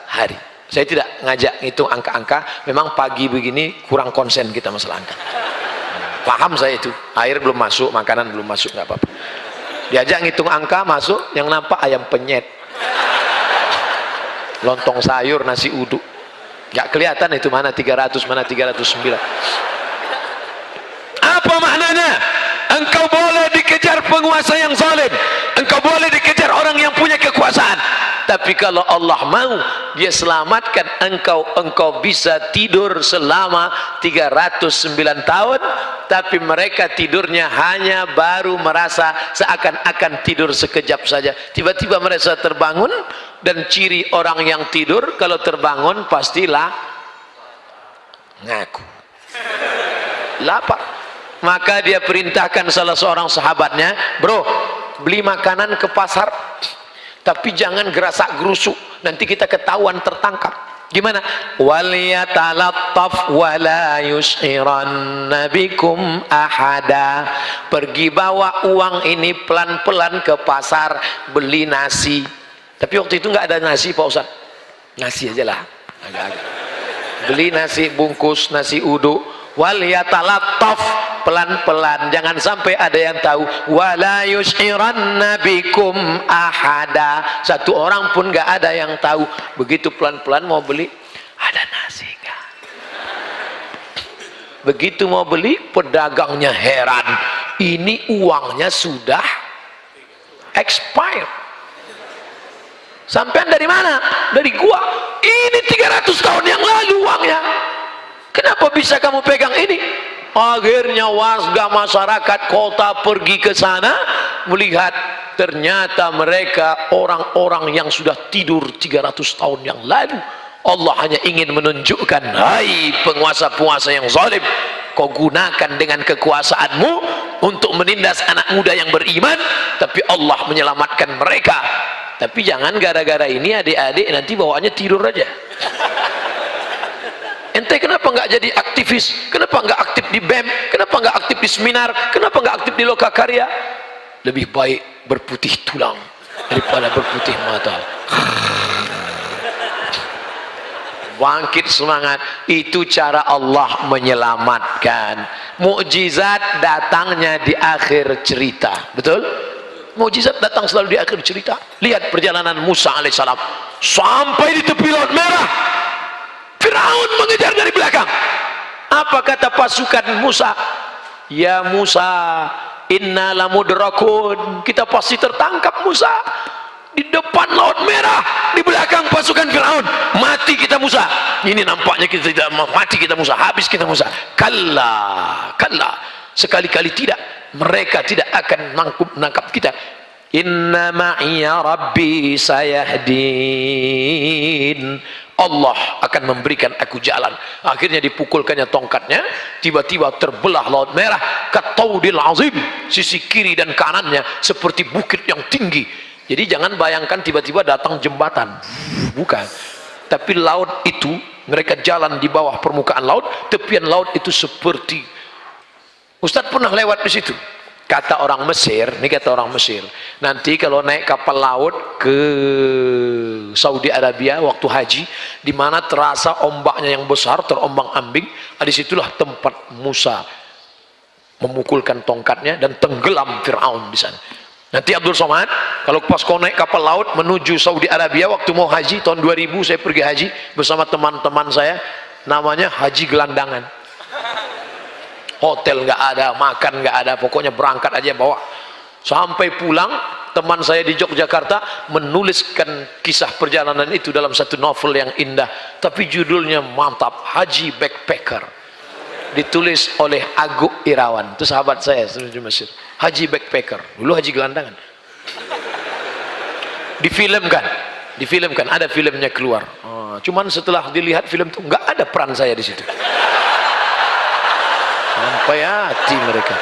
hari. Saya tidak ngajak ngitung angka-angka, memang pagi begini kurang konsen kita masalah angka. Paham saya itu, air belum masuk, makanan belum masuk, nggak apa-apa. Diajak ngitung angka masuk, yang nampak ayam penyet, lontong sayur, nasi uduk, nggak kelihatan itu mana 300 mana 309. Apa maknanya? Engkau boleh dikejar penguasa yang zalim, engkau boleh dikejar orang yang punya kekuasaan, tapi kalau Allah mau dia selamatkan engkau bisa tidur selama 309 tahun, tapi mereka tidurnya hanya baru merasa seakan-akan tidur sekejap saja, tiba-tiba mereka terbangun. Dan ciri orang yang tidur kalau terbangun pastilah ngaku lapar. Maka dia perintahkan salah seorang sahabatnya, bro, beli makanan ke pasar, tapi jangan gerasak gerusuk, nanti kita ketahuan tertangkap. Gimana? Waliyatalattaf wala yus'iranna bikum ahada. Pergi bawa uang ini pelan-pelan ke pasar, beli nasi. Tapi waktu itu nggak ada nasi Pak Ustaz, nasi aja lah, agak-agak. Beli nasi bungkus, nasi uduk. Waliyatalattaf, pelan-pelan, jangan sampai ada yang tahu. Wala yus'iranna bikum ahada, satu orang pun nggak ada yang tahu. Begitu pelan-pelan mau beli, ada nasi nggak? Begitu mau beli, pedagangnya heran, ini uangnya sudah expired. Sampean dari mana? Dari gua. Ini 300 tahun yang lalu uangnya. Kenapa bisa kamu pegang ini? Akhirnya warga masyarakat kota pergi ke sana melihat, ternyata mereka orang-orang yang sudah tidur 300 tahun yang lalu. Allah hanya ingin menunjukkan, hai penguasa-penguasa yang zalim, kau gunakan dengan kekuasaanmu untuk menindas anak muda yang beriman, tapi Allah menyelamatkan mereka. Tapi jangan gara-gara ini adik-adik nanti bawaannya tidur aja. Ente kenapa nggak jadi aktivis? Kenapa nggak aktif di BEM? Kenapa nggak aktif di seminar? Kenapa nggak aktif di Lokakarya? Lebih baik berputih tulang daripada berputih mata. Bangkit semangat, itu cara Allah menyelamatkan. Mukjizat datangnya di akhir cerita, betul? Mukjizat datang selalu di akhir cerita. Lihat perjalanan Musa alaihissalam sampai di tepi Laut Merah, Firaun mengejar dari belakang. Apa kata pasukan Musa? Ya Musa, inna lamudrakun, kita pasti tertangkap Musa. Di depan Laut Merah, di belakang pasukan Firaun, mati kita Musa. Ini nampaknya kita tidak mati kita Musa, habis kita Musa. Kalla, kalla, sekali-kali tidak. Mereka tidak akan menangkap kita. Inna ma'iya rabbi sayahdin, Allah akan memberikan aku jalan. Akhirnya dipukulkannya tongkatnya, tiba-tiba terbelah Laut Merah kataudil azim, sisi kiri dan kanannya seperti bukit yang tinggi. Jadi jangan bayangkan tiba-tiba datang jembatan, bukan, tapi laut itu, mereka jalan di bawah permukaan laut, tepian laut itu seperti, Ustadz pernah lewat di situ. Kata orang Mesir, ini kata orang Mesir, nanti kalau naik kapal laut ke Saudi Arabia waktu haji, di mana terasa ombaknya yang besar, terombang-ambing, disitulah tempat Musa memukulkan tongkatnya dan tenggelam Fir'aun di sana. Nanti Abdul Somad, kalau pas kau naik kapal laut menuju Saudi Arabia waktu mau haji tahun 2000, saya pergi haji bersama teman-teman saya, namanya Haji Gelandangan. Hotel nggak ada, makan nggak ada, pokoknya berangkat aja bawa. Sampai pulang, teman saya di Yogyakarta menuliskan kisah perjalanan itu dalam satu novel yang indah, tapi judulnya mantap, Haji Backpacker, ditulis oleh Agung Irawan, itu sahabat saya di Mesir. Haji Backpacker, dulu Haji Gelandangan. Difilmkan, ada filmnya keluar. Cuman setelah dilihat film itu nggak ada peran saya di situ. Sampai hati mereka.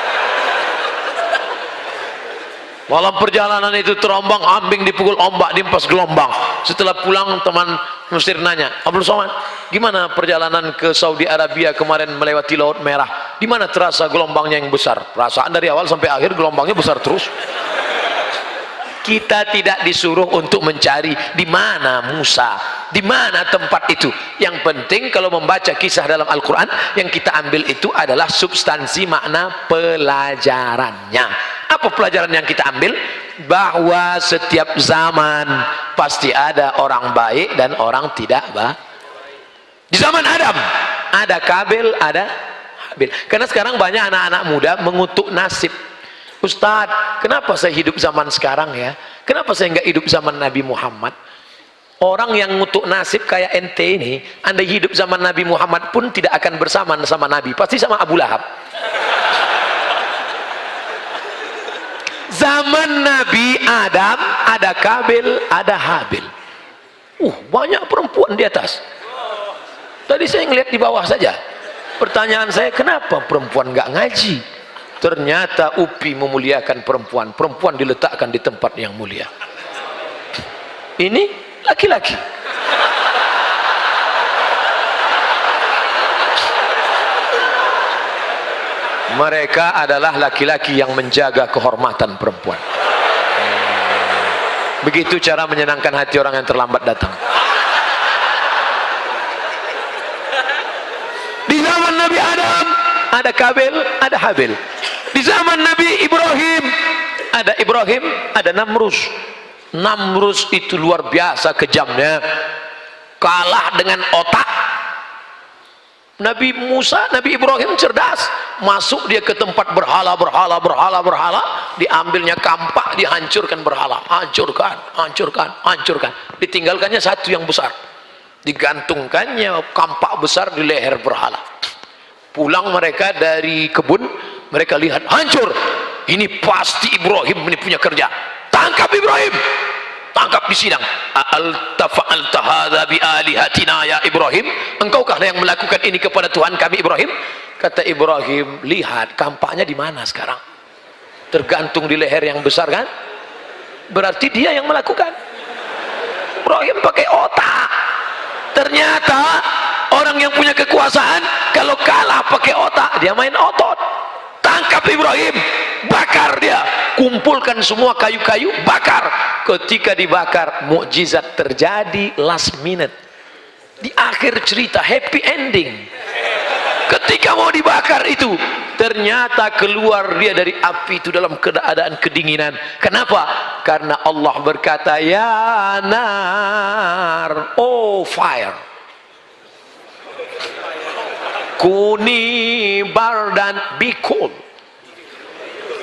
Malam perjalanan itu terombang ambing, dipukul ombak, diempas gelombang. Setelah pulang teman Mesir nanya, Abdul Somad, gimana perjalanan ke Saudi Arabia kemarin melewati Laut Merah? Di mana terasa gelombangnya yang besar? Perasaan dari awal sampai akhir gelombangnya besar terus. Kita tidak disuruh untuk mencari di mana Musa, di mana tempat itu. Yang penting kalau membaca kisah dalam Al-Quran, yang kita ambil itu adalah substansi makna pelajarannya. Apa pelajaran yang kita ambil? Bahwa setiap zaman pasti ada orang baik dan orang tidak baik. Di zaman Adam ada Kabil, ada Habil. Karena sekarang banyak anak-anak muda mengutuk nasib. Ustadz, kenapa saya hidup zaman sekarang ya? Kenapa saya nggak hidup zaman Nabi Muhammad? Orang yang ngutuk nasib kayak ente ini, anda hidup zaman Nabi Muhammad pun tidak akan bersamaan sama Nabi, pasti sama Abu Lahab. Zaman Nabi Adam ada Kabil, ada Habil. Banyak perempuan di atas. Tadi saya ngeliat di bawah saja. Pertanyaan saya, kenapa perempuan nggak ngaji? Ternyata UPI memuliakan perempuan. Perempuan diletakkan di tempat yang mulia. Ini laki-laki. Mereka adalah laki-laki yang menjaga kehormatan perempuan. Begitu cara menyenangkan hati orang yang terlambat datang. Di zaman Nabi Adam ada Kabil, ada Habil. Di zaman Nabi Ibrahim, ada Namrus. Namrus itu luar biasa kejamnya, kalah dengan otak. Nabi Musa, Nabi Ibrahim cerdas, masuk dia ke tempat berhala, diambilnya kampak, dihancurkan berhala, hancurkan, ditinggalkannya satu yang besar, digantungkannya kampak besar di leher berhala. Pulang mereka dari kebun, mereka lihat hancur. Ini pasti Ibrahim ini punya kerja. Tangkap Ibrahim, tangkap di sidang. Al-tafa'alta hadza bi alihatina ya Ibrahim, engkaukah yang melakukan ini kepada Tuhan kami Ibrahim? Kata Ibrahim, lihat kampaknya di mana sekarang, tergantung di leher yang besar kan, berarti dia yang melakukan. Ibrahim pakai otak. Ternyata orang yang punya kekuasaan kalau kalah pakai otak, dia main otot. Tangkap Ibrahim, bakar dia, kumpulkan semua kayu-kayu, bakar. Ketika dibakar, mukjizat terjadi last minute. Di akhir cerita, happy ending. Ketika mau dibakar itu, ternyata keluar dia dari api itu dalam keadaan kedinginan. Kenapa? Karena Allah berkata, ya nar, oh fire, kuni bardan, be cool,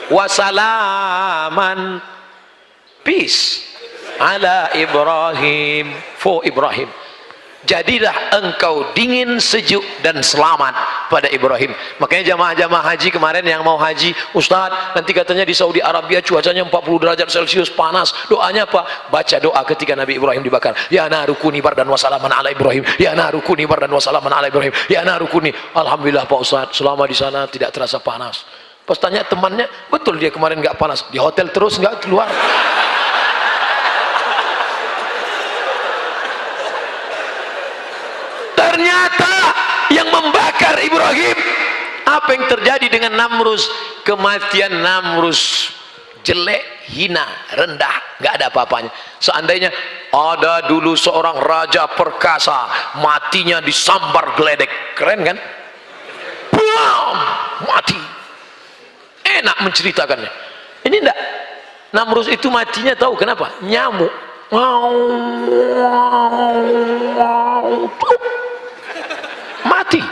wasalaman, peace ala Ibrahim, for Ibrahim. Jadilah engkau dingin, sejuk dan selamat pada Ibrahim. Makanya jamaah-jamaah haji kemarin yang mau haji, Ustadz nanti katanya di Saudi Arabia cuacanya 40 derajat Celcius panas, doanya apa? Baca doa ketika Nabi Ibrahim dibakar, ya narukuni bardan wasalaman ala Ibrahim, ya narukuni bardan wasalaman ala Ibrahim, ya narukuni. Alhamdulillah Pak Ustadz, selama di sana tidak terasa panas. Pas tanya temannya, betul dia kemarin nggak panas, di hotel terus nggak keluar. Ternyata yang membakar Ibrahim, apa yang terjadi dengan Namrus? Kematian Namrus jelek, hina, rendah, nggak ada apa-apanya. Seandainya ada dulu seorang raja perkasa, matinya disambar geledek, keren kan? Bam, mati. Enak menceritakannya. Ini enggak. Namrus itu matinya tahu kenapa? Nyamuk. Mati.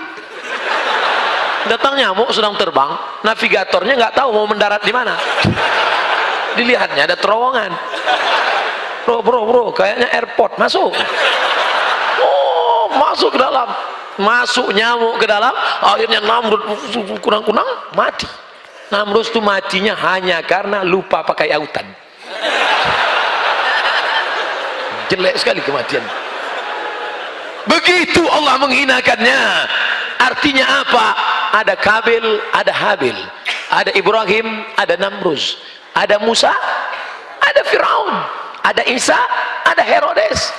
Datang nyamuk sedang terbang, navigatornya nggak tahu mau mendarat di mana. Dilihatnya ada terowongan. Bro, kayaknya airport, masuk. Oh, masuk ke dalam. Masuk nyamuk ke dalam, akhirnya Namrud kunang-kunang mati. Namrud itu matinya hanya karena lupa pakai autan. Jelek sekali kematian. Begitu Allah menghinakannya. Artinya apa? Ada Kabil, ada Habil, ada Ibrahim, ada Namrus, ada Musa, ada Firaun, ada Isa, ada Herodes,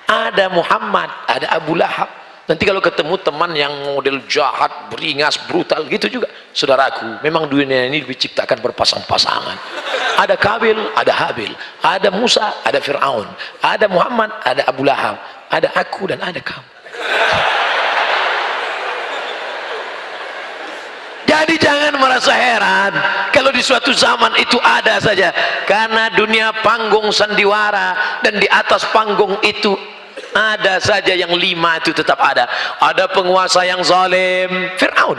ada Muhammad, ada Abu Lahab. Nanti kalau ketemu teman yang model jahat, beringas, brutal gitu juga, saudaraku, memang dunia ini diciptakan berpasang-pasangan. Ada Kabil, ada Habil, ada Musa, ada Firaun, ada Muhammad, ada Abu Lahab, ada aku dan ada kamu. Jadi jangan merasa heran kalau di suatu zaman itu ada saja, karena dunia panggung sandiwara, dan di atas panggung itu ada saja yang 5 itu tetap ada. Ada penguasa yang zalim, Firaun.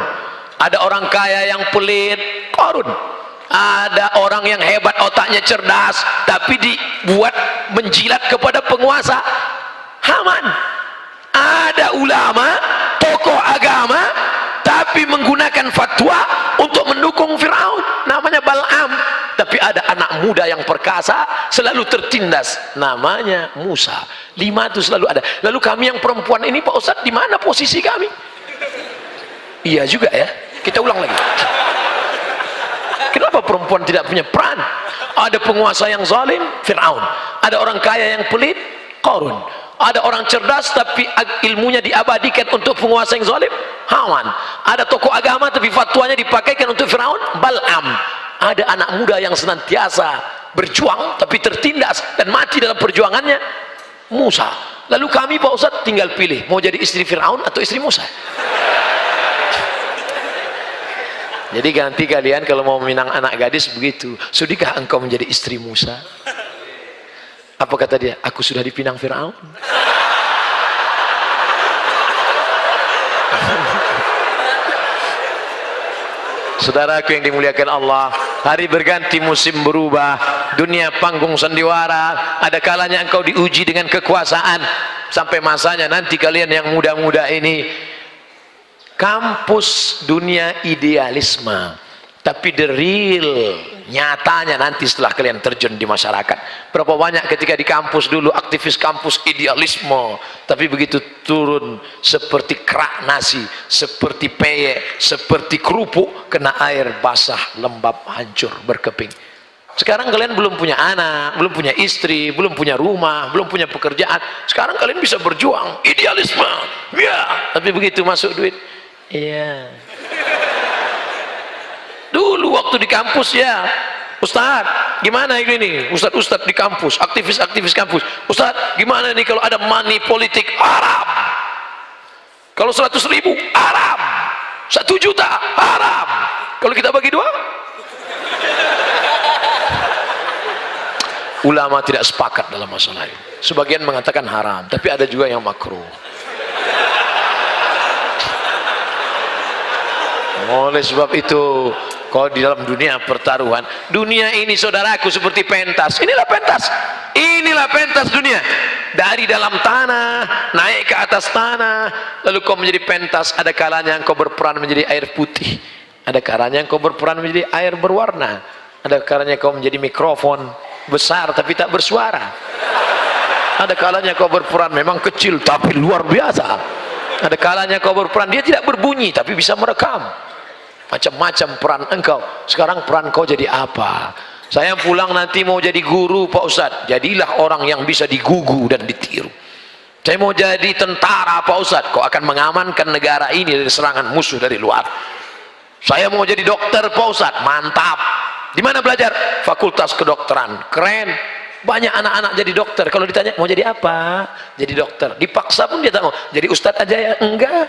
Ada orang kaya yang pelit, Qarun. Ada orang yang hebat, otaknya cerdas, tapi dibuat menjilat kepada penguasa, Haman. Ada ulama, tokoh agama, tapi menggunakan fatwa untuk mendukung Fir'aun, namanya Bal'am. Tapi ada anak muda yang perkasa, selalu tertindas, namanya Musa. 5 itu selalu ada. Lalu kami yang perempuan ini, Pak Ustadz, di mana posisi kami? Iya juga ya, kita ulang lagi. Kenapa perempuan tidak punya peran? Ada penguasa yang zalim, Fir'aun. Ada orang kaya yang pelit, Qarun. Ada orang cerdas tapi ilmunya diabadikan untuk penguasa yang zalim, Haman. Ada tokoh agama tapi fatwanya dipakaikan untuk Fir'aun, Bal'am. Ada anak muda yang senantiasa berjuang tapi tertindas dan mati dalam perjuangannya, Musa. Lalu kami, Pak Ustadz, tinggal pilih mau jadi istri Fir'aun atau istri Musa. Jadi ganti kalian kalau mau meminang anak gadis begitu, sudikah engkau menjadi istri Musa? Apa kata dia? Aku sudah dipinang Fir'aun. Saudaraku yang dimuliakan Allah, hari berganti, musim berubah, dunia panggung sandiwara. Ada kalanya engkau diuji dengan kekuasaan, sampai masanya nanti kalian yang muda-muda ini, kampus dunia idealisme, tapi the real nyatanya nanti setelah kalian terjun di masyarakat. Berapa banyak ketika di kampus dulu aktivis kampus idealisme, tapi begitu turun seperti kerak nasi, seperti peyek, seperti kerupuk, kena air basah, lembab, hancur, berkeping. Sekarang kalian belum punya anak, belum punya istri, belum punya rumah, belum punya pekerjaan. Sekarang kalian bisa berjuang idealisme, ya. Tapi begitu masuk duit, iya. Dulu waktu di kampus, ya Ustadz, gimana ini Ustadz di kampus, aktivis kampus, Ustadz gimana nih kalau ada money politik, haram. Kalau 100.000 haram, 1 juta haram. Kalau kita bagi 2, ulama tidak sepakat dalam masalah ini. Sebagian mengatakan haram, tapi ada juga yang makruh. Oleh sebab itu, kalau di dalam dunia pertaruhan, dunia ini saudaraku seperti pentas. Inilah pentas dunia. Dari dalam tanah naik ke atas tanah, lalu kau menjadi pentas. Ada kalanya engkau berperan menjadi air putih, ada kalanya engkau berperan menjadi air berwarna, ada kalanya kau menjadi mikrofon besar tapi tak bersuara, ada kalanya kau berperan memang kecil tapi luar biasa, ada kalanya kau berperan dia tidak berbunyi tapi bisa merekam. Macam-macam peran engkau. Sekarang peran kau jadi apa? Saya pulang nanti mau jadi guru, Pak Ustadz. Jadilah orang yang bisa digugu dan ditiru. Saya mau jadi tentara, Pak Ustadz. Kau akan mengamankan negara ini dari serangan musuh dari luar. Saya mau jadi dokter, Pak Ustadz. Mantap. Di mana belajar? Fakultas Kedokteran. Keren. Banyak anak-anak jadi dokter. Kalau ditanya mau jadi apa? Jadi dokter. Dipaksa pun dia tak mau. Jadi Ustadz aja ya? Enggak.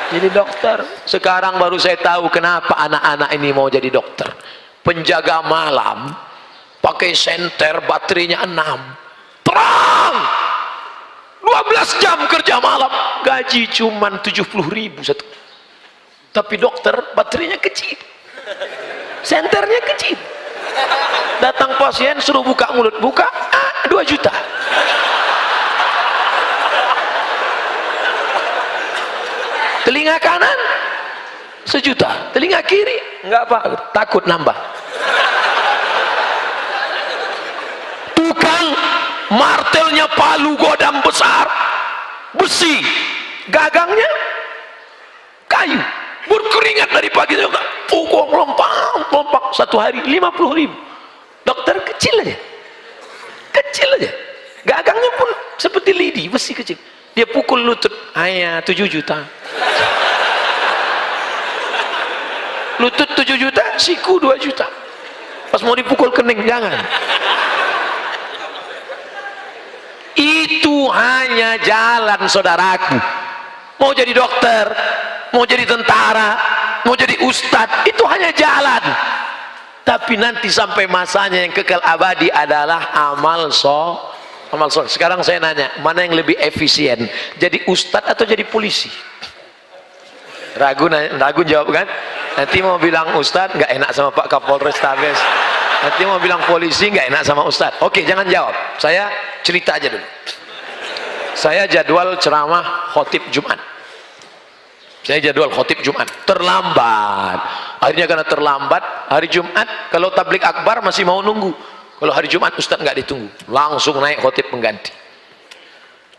Jadi dokter. Sekarang baru saya tahu kenapa anak-anak ini mau jadi dokter. Penjaga malam, pakai senter, baterainya 6, terang, 12 jam kerja malam, gaji cuman 70.000 satu. Tapi dokter baterainya kecil, senternya kecil. Datang pasien suruh buka mulut, buka 2 juta. Telinga kanan 1 juta, telinga kiri enggak apa, takut nambah. Tukang martelnya palu godam besar, besi, gagangnya kayu, berkeringat dari pagi sampai pukul melompat 1 hari 50.000. Dokter kecil aja, gagangnya pun seperti lidi, besi kecil. Dia pukul lutut, hanya 7 juta. Lutut 7 juta, siku 2 juta. Pas mau dipukul kening, jangan. Itu hanya jalan, saudaraku. Mau jadi dokter, mau jadi tentara, mau jadi ustadz, itu hanya jalan. Tapi nanti sampai masanya yang kekal abadi adalah amal soleh. Sekarang saya nanya, mana yang lebih efisien, jadi ustadz atau jadi polisi? Ragu jawab kan? Nanti mau bilang Ustadz nggak enak sama Pak Kapolres Tabes. Nanti mau bilang polisi nggak enak sama Ustadz. Oke, jangan jawab. Saya cerita aja dulu. Saya jadwal ceramah khotib Jumat. Saya jadwal khotib Jumat. Terlambat. Akhirnya karena terlambat, hari Jumat kalau tablik akbar masih mau nunggu. Kalau hari Jumat Ustadz nggak ditunggu. Langsung naik khotib pengganti.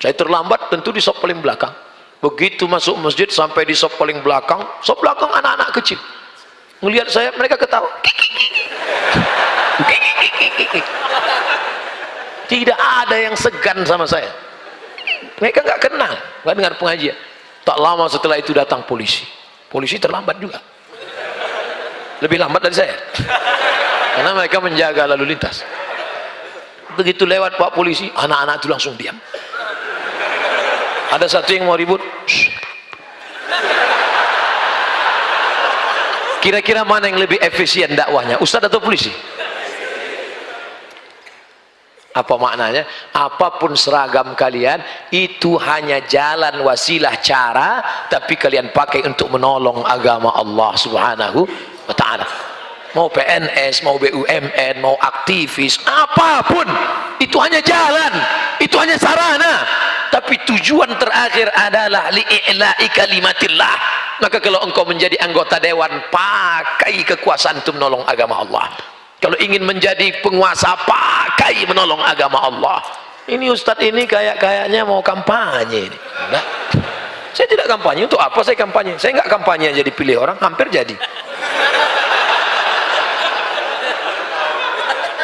Saya terlambat tentu di sop paling belakang. Begitu masuk masjid sampai di sop paling belakang, sop belakang anak-anak kecil ngelihat saya, mereka ketawa. Tidak ada yang segan sama saya. Mereka nggak kenal, nggak dengar pengajian. Tak lama setelah itu datang polisi. Polisi terlambat juga, lebih lambat dari saya, karena mereka menjaga lalu lintas. Begitu lewat Pak Polisi, anak-anak itu langsung diam. Ada satu yang mau ribut. Kira-kira mana yang lebih efisien dakwahnya, Ustadz atau polisi? Apa maknanya? Apapun seragam kalian, itu hanya jalan, wasilah, cara, tapi kalian pakai untuk menolong agama Allah Subhanahu wa ta'ala. Mau PNS, mau BUMN, mau aktivis, apapun, itu hanya jalan, itu hanya sarana, tapi tujuan terakhir adalah li'i'la'i kalimatillah. Maka kalau engkau menjadi anggota dewan, pakai kekuasaan untuk menolong agama Allah. Kalau ingin menjadi penguasa, pakai menolong agama Allah. Ini Ustadz ini kayaknya mau kampanye ini. Enggak. Saya tidak kampanye. Untuk apa saya kampanye? Saya enggak kampanye jadi pilih orang, hampir jadi.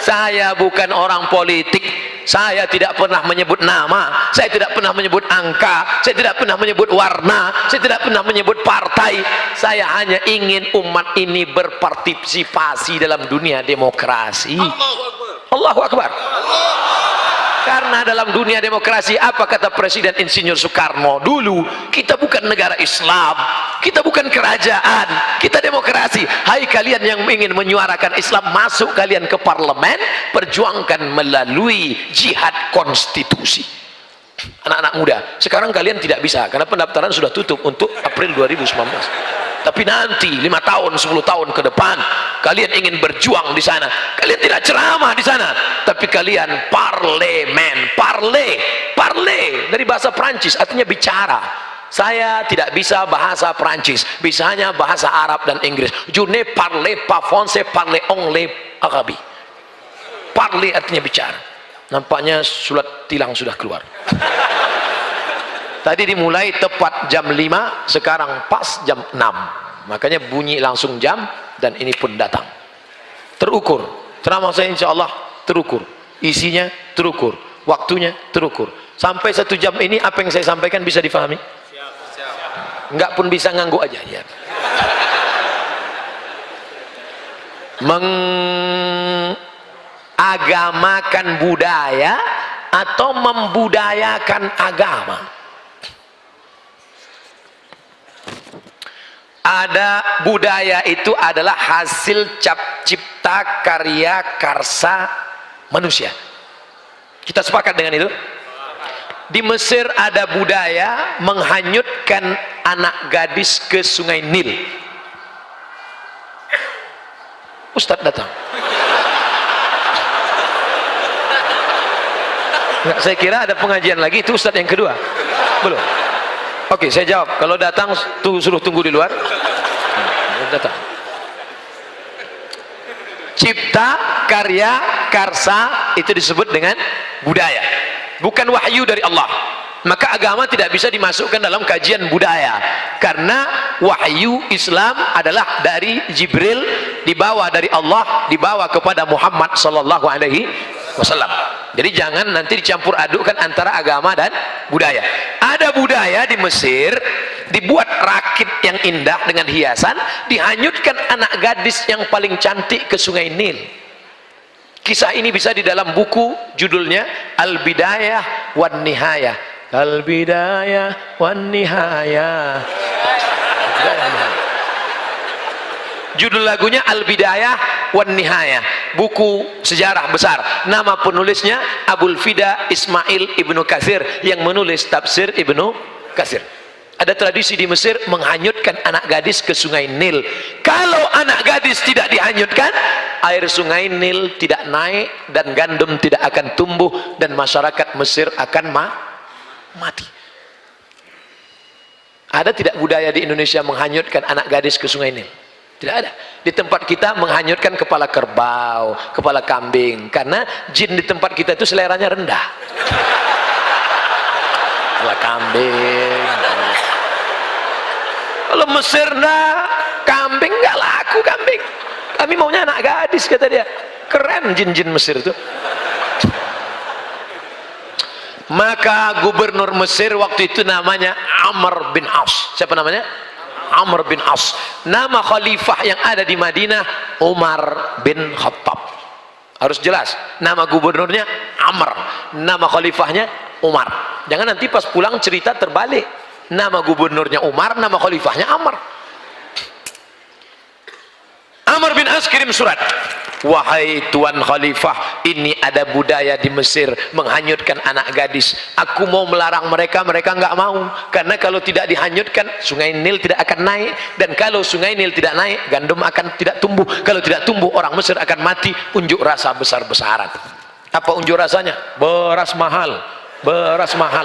Saya bukan orang politik. Saya tidak pernah menyebut nama, saya tidak pernah menyebut angka, saya tidak pernah menyebut warna, saya tidak pernah menyebut partai. Saya hanya ingin umat ini berpartisipasi dalam dunia demokrasi. Allahu Akbar. Karena dalam dunia demokrasi, apa kata Presiden Insinyur Soekarno dulu, kita bukan negara Islam, kita bukan kerajaan, kita demokrasi. Hai kalian yang ingin menyuarakan Islam, masuk kalian ke parlemen, perjuangkan melalui jihad konstitusi. Anak-anak muda, sekarang kalian tidak bisa karena pendaftaran sudah tutup untuk April 2019. Tapi nanti 5 tahun, 10 tahun ke depan, kalian ingin berjuang di sana. Kalian tidak ceramah di sana, tapi kalian parlemen, parle dari bahasa Prancis, artinya bicara. Saya tidak bisa bahasa Prancis, bisanya bahasa Arab dan Inggris. Je ne parle pas français, parle anglais, arabe. Parle artinya bicara. Nampaknya surat tilang sudah keluar. Tadi dimulai tepat jam 5, sekarang pas jam 6. Makanya bunyi langsung jam, dan ini pun datang. Terukur. Ceramah saya insya Allah terukur. Isinya terukur. Waktunya terukur. Sampai 1 jam ini apa yang saya sampaikan bisa difahami? Enggak pun bisa ngangguk aja. Ya. Mengagamakan budaya atau membudayakan agama. Ada budaya itu adalah hasil cipta karya karsa manusia. Kita sepakat dengan itu? Di Mesir ada budaya menghanyutkan anak gadis ke sungai Nil. Ustadz datang. Nggak, saya kira ada pengajian lagi, itu Ustadz yang kedua. Belum. Oke, saya jawab. Kalau datang, suruh tunggu di luar. Datang. Cipta, karya, karsa, itu disebut dengan budaya. Bukan wahyu dari Allah. Maka agama tidak bisa dimasukkan dalam kajian budaya. Karena wahyu Islam adalah dari Jibril, dibawa dari Allah, dibawa kepada Muhammad sallallahu alaihi wasallam. Jadi jangan nanti dicampur adukkan antara agama dan budaya. Ada budaya di Mesir, dibuat rakit yang indah dengan hiasan, dihanyutkan anak gadis yang paling cantik ke sungai Nil. Kisah ini bisa di dalam buku, judulnya Al-Bidayah wan Nihayah. Al-Bidayah wan Nihayah. Judul lagunya Al-Bidayah wan Nihayah, buku sejarah besar. Nama penulisnya Abul Fida Ismail Ibnu Katsir, yang menulis tafsir Ibnu Katsir. Ada tradisi di Mesir menghanyutkan anak gadis ke sungai Nil. Kalau anak gadis tidak dihanyutkan, air sungai Nil tidak naik dan gandum tidak akan tumbuh dan masyarakat Mesir akan mati. Ada tidak budaya di Indonesia menghanyutkan anak gadis ke sungai Nil? Tidak ada. Di tempat kita menghanyutkan kepala kerbau, kepala kambing, karena jin di tempat kita itu seleranya rendah. Kepala kambing. Kalau Mesir nah, kambing nggak laku kambing. Kami maunya anak gadis, kata dia. Keren jin-jin Mesir itu. Maka gubernur Mesir waktu itu namanya Amr bin As. Siapa namanya? Amr bin As. Nama khalifah yang ada di Madinah Umar bin Khattab. Harus jelas. Nama gubernurnya Amr, nama khalifahnya Umar. Jangan nanti pas pulang cerita terbalik. Nama gubernurnya Umar, nama khalifahnya Amr. Amr bin As kirim surat. Wahai Tuan Khalifah, ini ada budaya di Mesir menghanyutkan anak gadis. Aku mau melarang mereka, mereka nggak mau. Karena kalau tidak dihanyutkan, sungai Nil tidak akan naik. Dan kalau sungai Nil tidak naik, gandum akan tidak tumbuh. Kalau tidak tumbuh, orang Mesir akan mati. Unjuk rasa besar-besaran. Apa unjuk rasanya? Beras mahal. Beras mahal.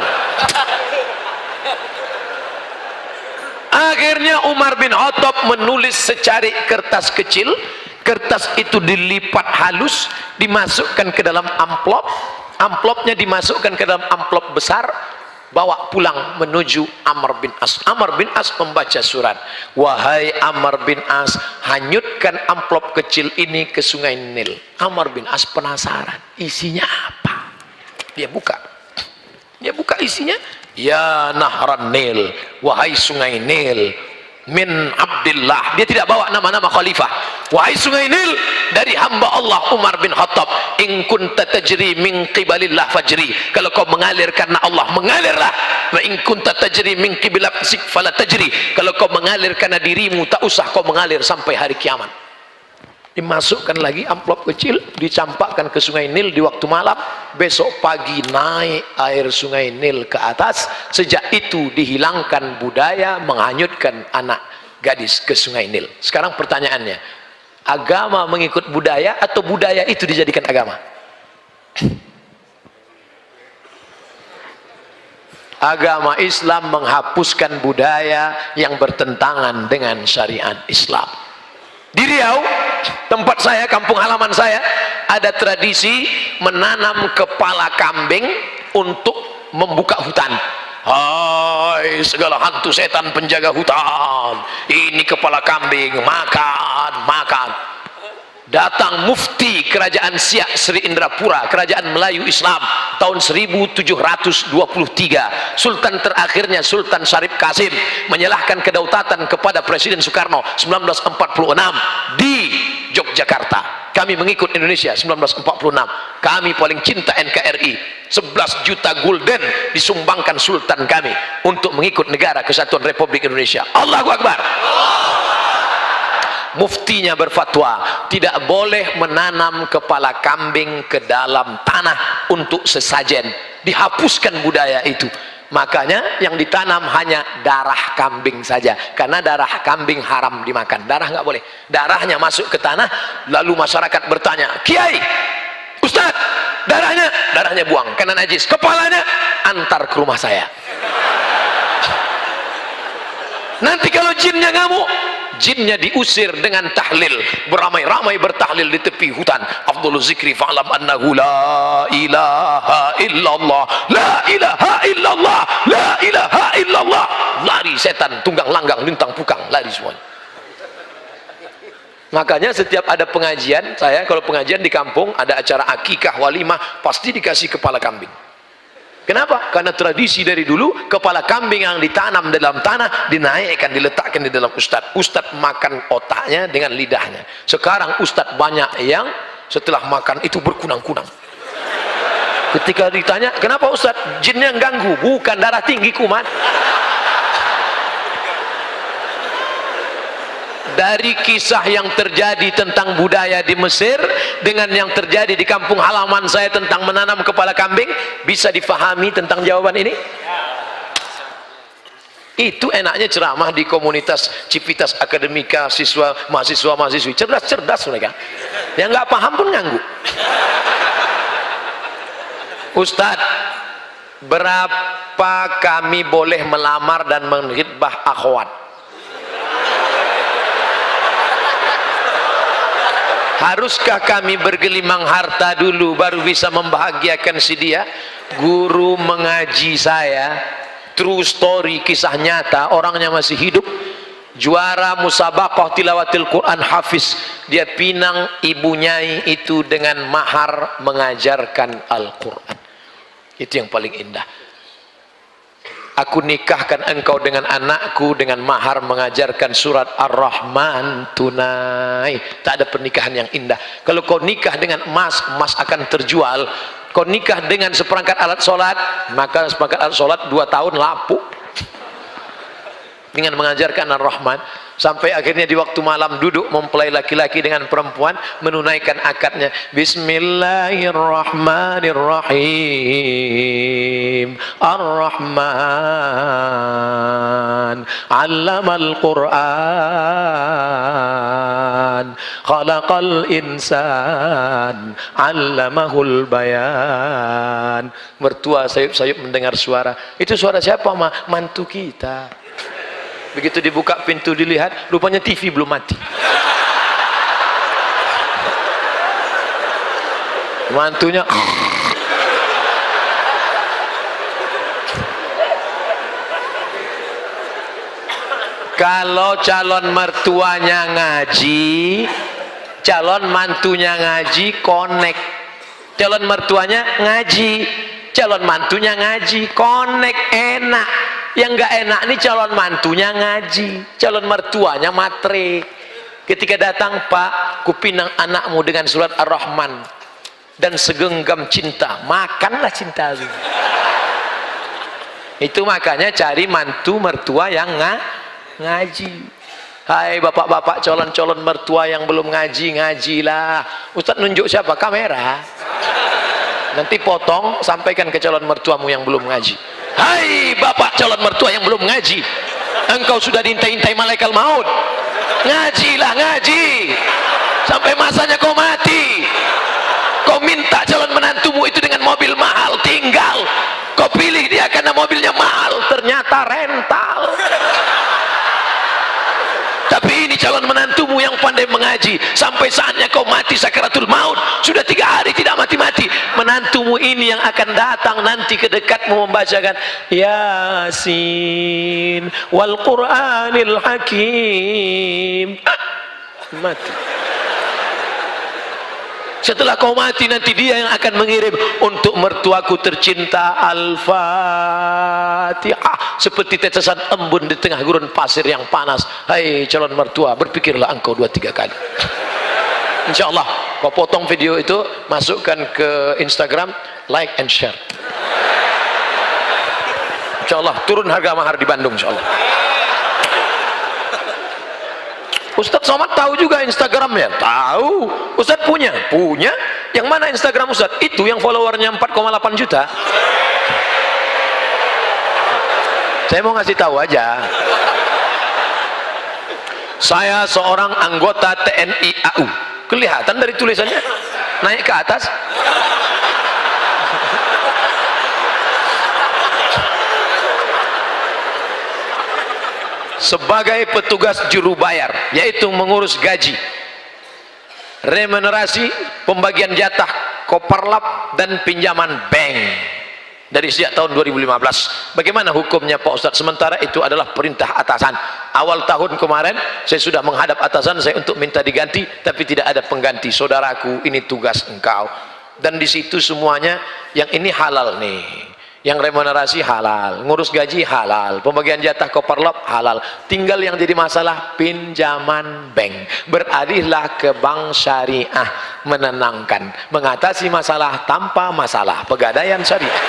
Akhirnya Umar bin Khattab menulis secari kertas kecil. Kertas itu dilipat halus, dimasukkan ke dalam amplop. Amplopnya dimasukkan ke dalam amplop besar, bawa pulang menuju Amr bin As. Amr bin As membaca surat. Wahai Amr bin As, hanyutkan amplop kecil ini ke sungai Nil. Amr bin As penasaran, isinya apa? Dia buka isinya. Ya Nahran Nil, wahai sungai Nil, min Abdillah. Dia tidak bawa nama-nama khalifah. Wahai sungai Nil, dari hamba Allah Umar bin Khattab. In kunta tajri min qibalillah fajri. Kalau kau mengalir karena Allah, mengalirlah. Wa in kunta tajri min qibalillah fala tajri. Kalau kau mengalir karena dirimu, tak usah kau mengalir sampai hari kiamat. Dimasukkan lagi amplop kecil, dicampakkan ke sungai Nil di waktu malam. Besok pagi naik air sungai Nil ke atas. Sejak itu dihilangkan budaya menghanyutkan anak gadis ke sungai Nil. Sekarang pertanyaannya, agama mengikut budaya atau budaya itu dijadikan agama? Agama Islam menghapuskan budaya yang bertentangan dengan syariat Islam. Di Riau, tempat saya, kampung halaman saya, ada tradisi menanam kepala kambing untuk membuka hutan. Hai segala hantu setan penjaga hutan, ini kepala kambing, makan. Datang mufti kerajaan Siak Sri Indrapura, kerajaan Melayu Islam, tahun 1723. Sultan terakhirnya Sultan Syarif Kasim menyerahkan kedaulatan kepada Presiden Soekarno 1946 di Yogyakarta. Kami mengikut Indonesia 1946. Kami paling cinta NKRI. 11 juta gulden disumbangkan Sultan kami untuk mengikut negara kesatuan Republik Indonesia. Allahu Akbar. Muftinya berfatwa tidak boleh menanam kepala kambing ke dalam tanah untuk sesajen. Dihapuskan budaya itu. Makanya yang ditanam hanya darah kambing saja, karena darah kambing haram dimakan. Darah nggak boleh. Darahnya masuk ke tanah, lalu masyarakat bertanya, Kiai, Ustadz, darahnya buang karena najis. Kepalanya antar ke rumah saya. Nanti kalau jinnya ngamuk, jinnya diusir dengan tahlil, beramai-ramai bertahlil di tepi hutan. Afdhalul zikri fa'lam annahu la ilaha illallah, la ilaha illallah, la ilaha illallah. Lari setan, tunggang langgang, lintang pukang, lari semuanya. Makanya setiap ada pengajian, saya kalau pengajian di kampung ada acara akikah, walimah, pasti dikasih kepala kambing. Kenapa? Karena tradisi dari dulu, kepala kambing yang ditanam dalam tanah dinaikkan, diletakkan di dalam ustadz. Ustadz makan otaknya dengan lidahnya. Sekarang ustadz banyak yang setelah makan itu berkunang-kunang. Ketika ditanya, kenapa ustadz? Jinnya ganggu. Bukan, darah tinggi kumat. Dari kisah yang terjadi tentang budaya di Mesir dengan yang terjadi di kampung halaman saya tentang menanam kepala kambing, bisa difahami tentang jawaban ini? Itu enaknya ceramah di komunitas Civitas Akademika, siswa mahasiswi cerdas mereka. Yang nggak paham pun nganggu. Ustadz, berapa kami boleh melamar dan menghitbah akhwat? Haruskah kami bergelimang harta dulu baru bisa membahagiakan si dia? Guru mengaji saya, true story, kisah nyata, orangnya masih hidup, juara musabaqah tilawatil Quran, hafiz. Dia pinang ibu nyai itu dengan mahar mengajarkan Al-Quran. Itu yang paling indah. Aku nikahkan engkau dengan anakku dengan mahar mengajarkan surat Ar-Rahman tunai. Tak ada pernikahan yang indah. Kalau kau nikah dengan emas, emas akan terjual. Kau nikah dengan seperangkat alat sholat, maka seperangkat alat sholat 2 tahun lapuk. Dengan mengajarkan Ar-Rahman, sampai akhirnya di waktu malam duduk mempelai laki-laki dengan perempuan menunaikan akadnya. Bismillahirrahmanirrahim. Ar-Rahman 'allamal Qur'an, khalaqal insan, 'allamahul bayan. Mertua sayup-sayup mendengar suara. Itu suara siapa, Ma? Mantu kita. Begitu dibuka pintu dilihat, rupanya TV belum mati. Mantunya kalau calon mertuanya ngaji, calon mantunya ngaji, connect. Calon mertuanya ngaji, calon mantunya ngaji, connect, enak. Yang enggak enak nih calon mantunya ngaji, calon mertuanya matre. Ketika datang, Pak, kupinang anakmu dengan surat Ar-Rahman dan segenggam cinta, makanlah cinta itu. Itu makanya cari mantu mertua yang ngaji. Hai bapak-bapak calon-calon mertua yang belum ngaji, ngajilah. Ustadz nunjuk siapa? Kamera. Nanti potong, sampaikan ke calon mertuamu yang belum ngaji. Hai bapak calon mertua yang belum ngaji, engkau sudah diintai-intai malaikat maut. Ngajilah, ngaji sampai masanya kau mati. Kau minta calon menantumu itu dengan mobil mahal, tinggal kau pilih dia karena mobilnya mahal, ternyata rental. Tapi ini calon menantumu yang pandai mengaji, sampai saatnya kau mati sakaratul maut, sudah 3 hari tidak mati-mati. Menantumu ini yang akan datang nanti ke dekatmu membacakan Yasin wal Qur'anil Hakim. Mati. Setelah kau mati nanti dia yang akan mengirim, untuk mertuaku tercinta Al-Fatihah, seperti tetesan embun di tengah gurun pasir yang panas. Hai calon mertua, berpikirlah engkau 2-3 kali. Insya Allah kau potong video itu, masukkan ke Instagram, like and share. Insya Allah turun harga mahar di Bandung, insya Allah. Ustadz Somad tahu juga Instagramnya? Tahu. Ustadz punya? Punya. Yang mana Instagram Ustadz? Itu yang followernya 4,8 juta. Saya mau ngasih tahu aja. Saya seorang anggota TNI AU. Kelihatan dari tulisannya. Naik ke atas. Sebagai petugas juru bayar, yaitu mengurus gaji, remunerasi, pembagian jatah, koperlap, dan pinjaman bank dari sejak tahun 2015. Bagaimana hukumnya Pak Ustadz? Sementara itu adalah perintah atasan. Awal tahun kemarin saya sudah menghadap atasan saya untuk minta diganti, tapi tidak ada pengganti. Saudaraku, ini tugas engkau. Dan di situ semuanya yang ini halal nih. Yang remunerasi halal, ngurus gaji halal, pembagian jatah koperlap halal. Tinggal yang jadi masalah pinjaman bank. Beralihlah ke bank syariah, menenangkan, mengatasi masalah tanpa masalah. Pegadaian syariah.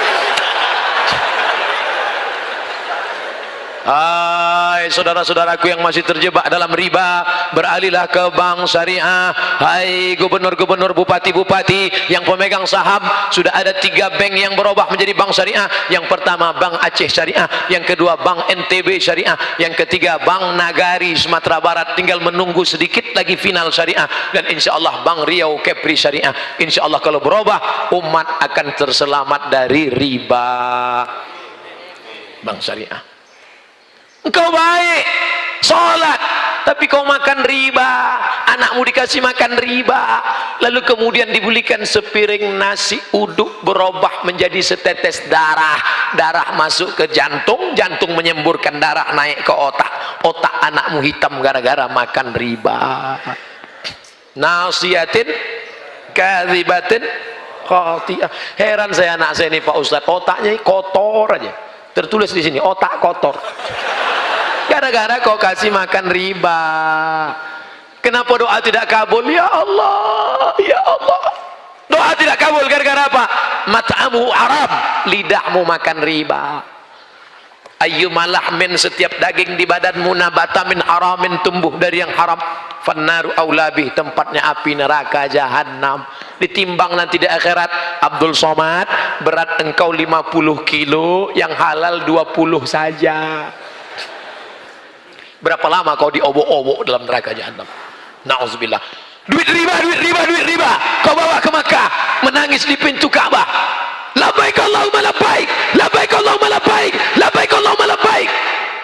Hai saudara-saudaraku yang masih terjebak dalam riba, beralihlah ke bank syariah. Hai gubernur-gubernur, bupati-bupati yang pemegang saham, sudah ada 3 bank yang berubah menjadi bank syariah. Yang pertama Bank Aceh Syariah, yang kedua Bank NTB Syariah, yang ketiga Bank Nagari Sumatera Barat. Tinggal menunggu sedikit lagi final syariah, dan insya Allah Bank Riau Kepri Syariah. Insya Allah kalau berubah, umat akan terselamat dari riba. Bank syariah. Engkau baik, sholat, tapi kau makan riba, anakmu dikasih makan riba, lalu kemudian dibelikan sepiring nasi uduk berubah menjadi setetes darah, darah masuk ke jantung, jantung menyemburkan darah naik ke otak, otak anakmu hitam gara-gara makan riba. Nasiyatin kadzibatin khati'ah. Heran saya anak saya ini Pak Ustadz, otaknya kotor aja, tertulis di sini otak kotor. Gara-gara kau kasih makan riba. Kenapa doa tidak kabul? Ya Allah, ya Allah. Doa tidak kabul gara-gara apa? Mat'amu haram, lidahmu makan riba. Ayyuma lahmin, setiap daging di badanmu, nabata min haramin, tumbuh dari yang haram, fannaru aulabih, tempatnya api neraka jahanam. Ditimbang nanti di akhirat, Abdul Somad, berat engkau 50 kilo, yang halal 20 saja. Berapa lama kau diobok-obok dalam neraka jahanam? Nauzubillah. Duit riba, duit riba, duit riba, kau bawa ke Makkah, menangis di pintu Ka'bah. Labbaik Allahumma labbaik, labbaik Allahumma labbaik, labbaik Allahumma labbaik.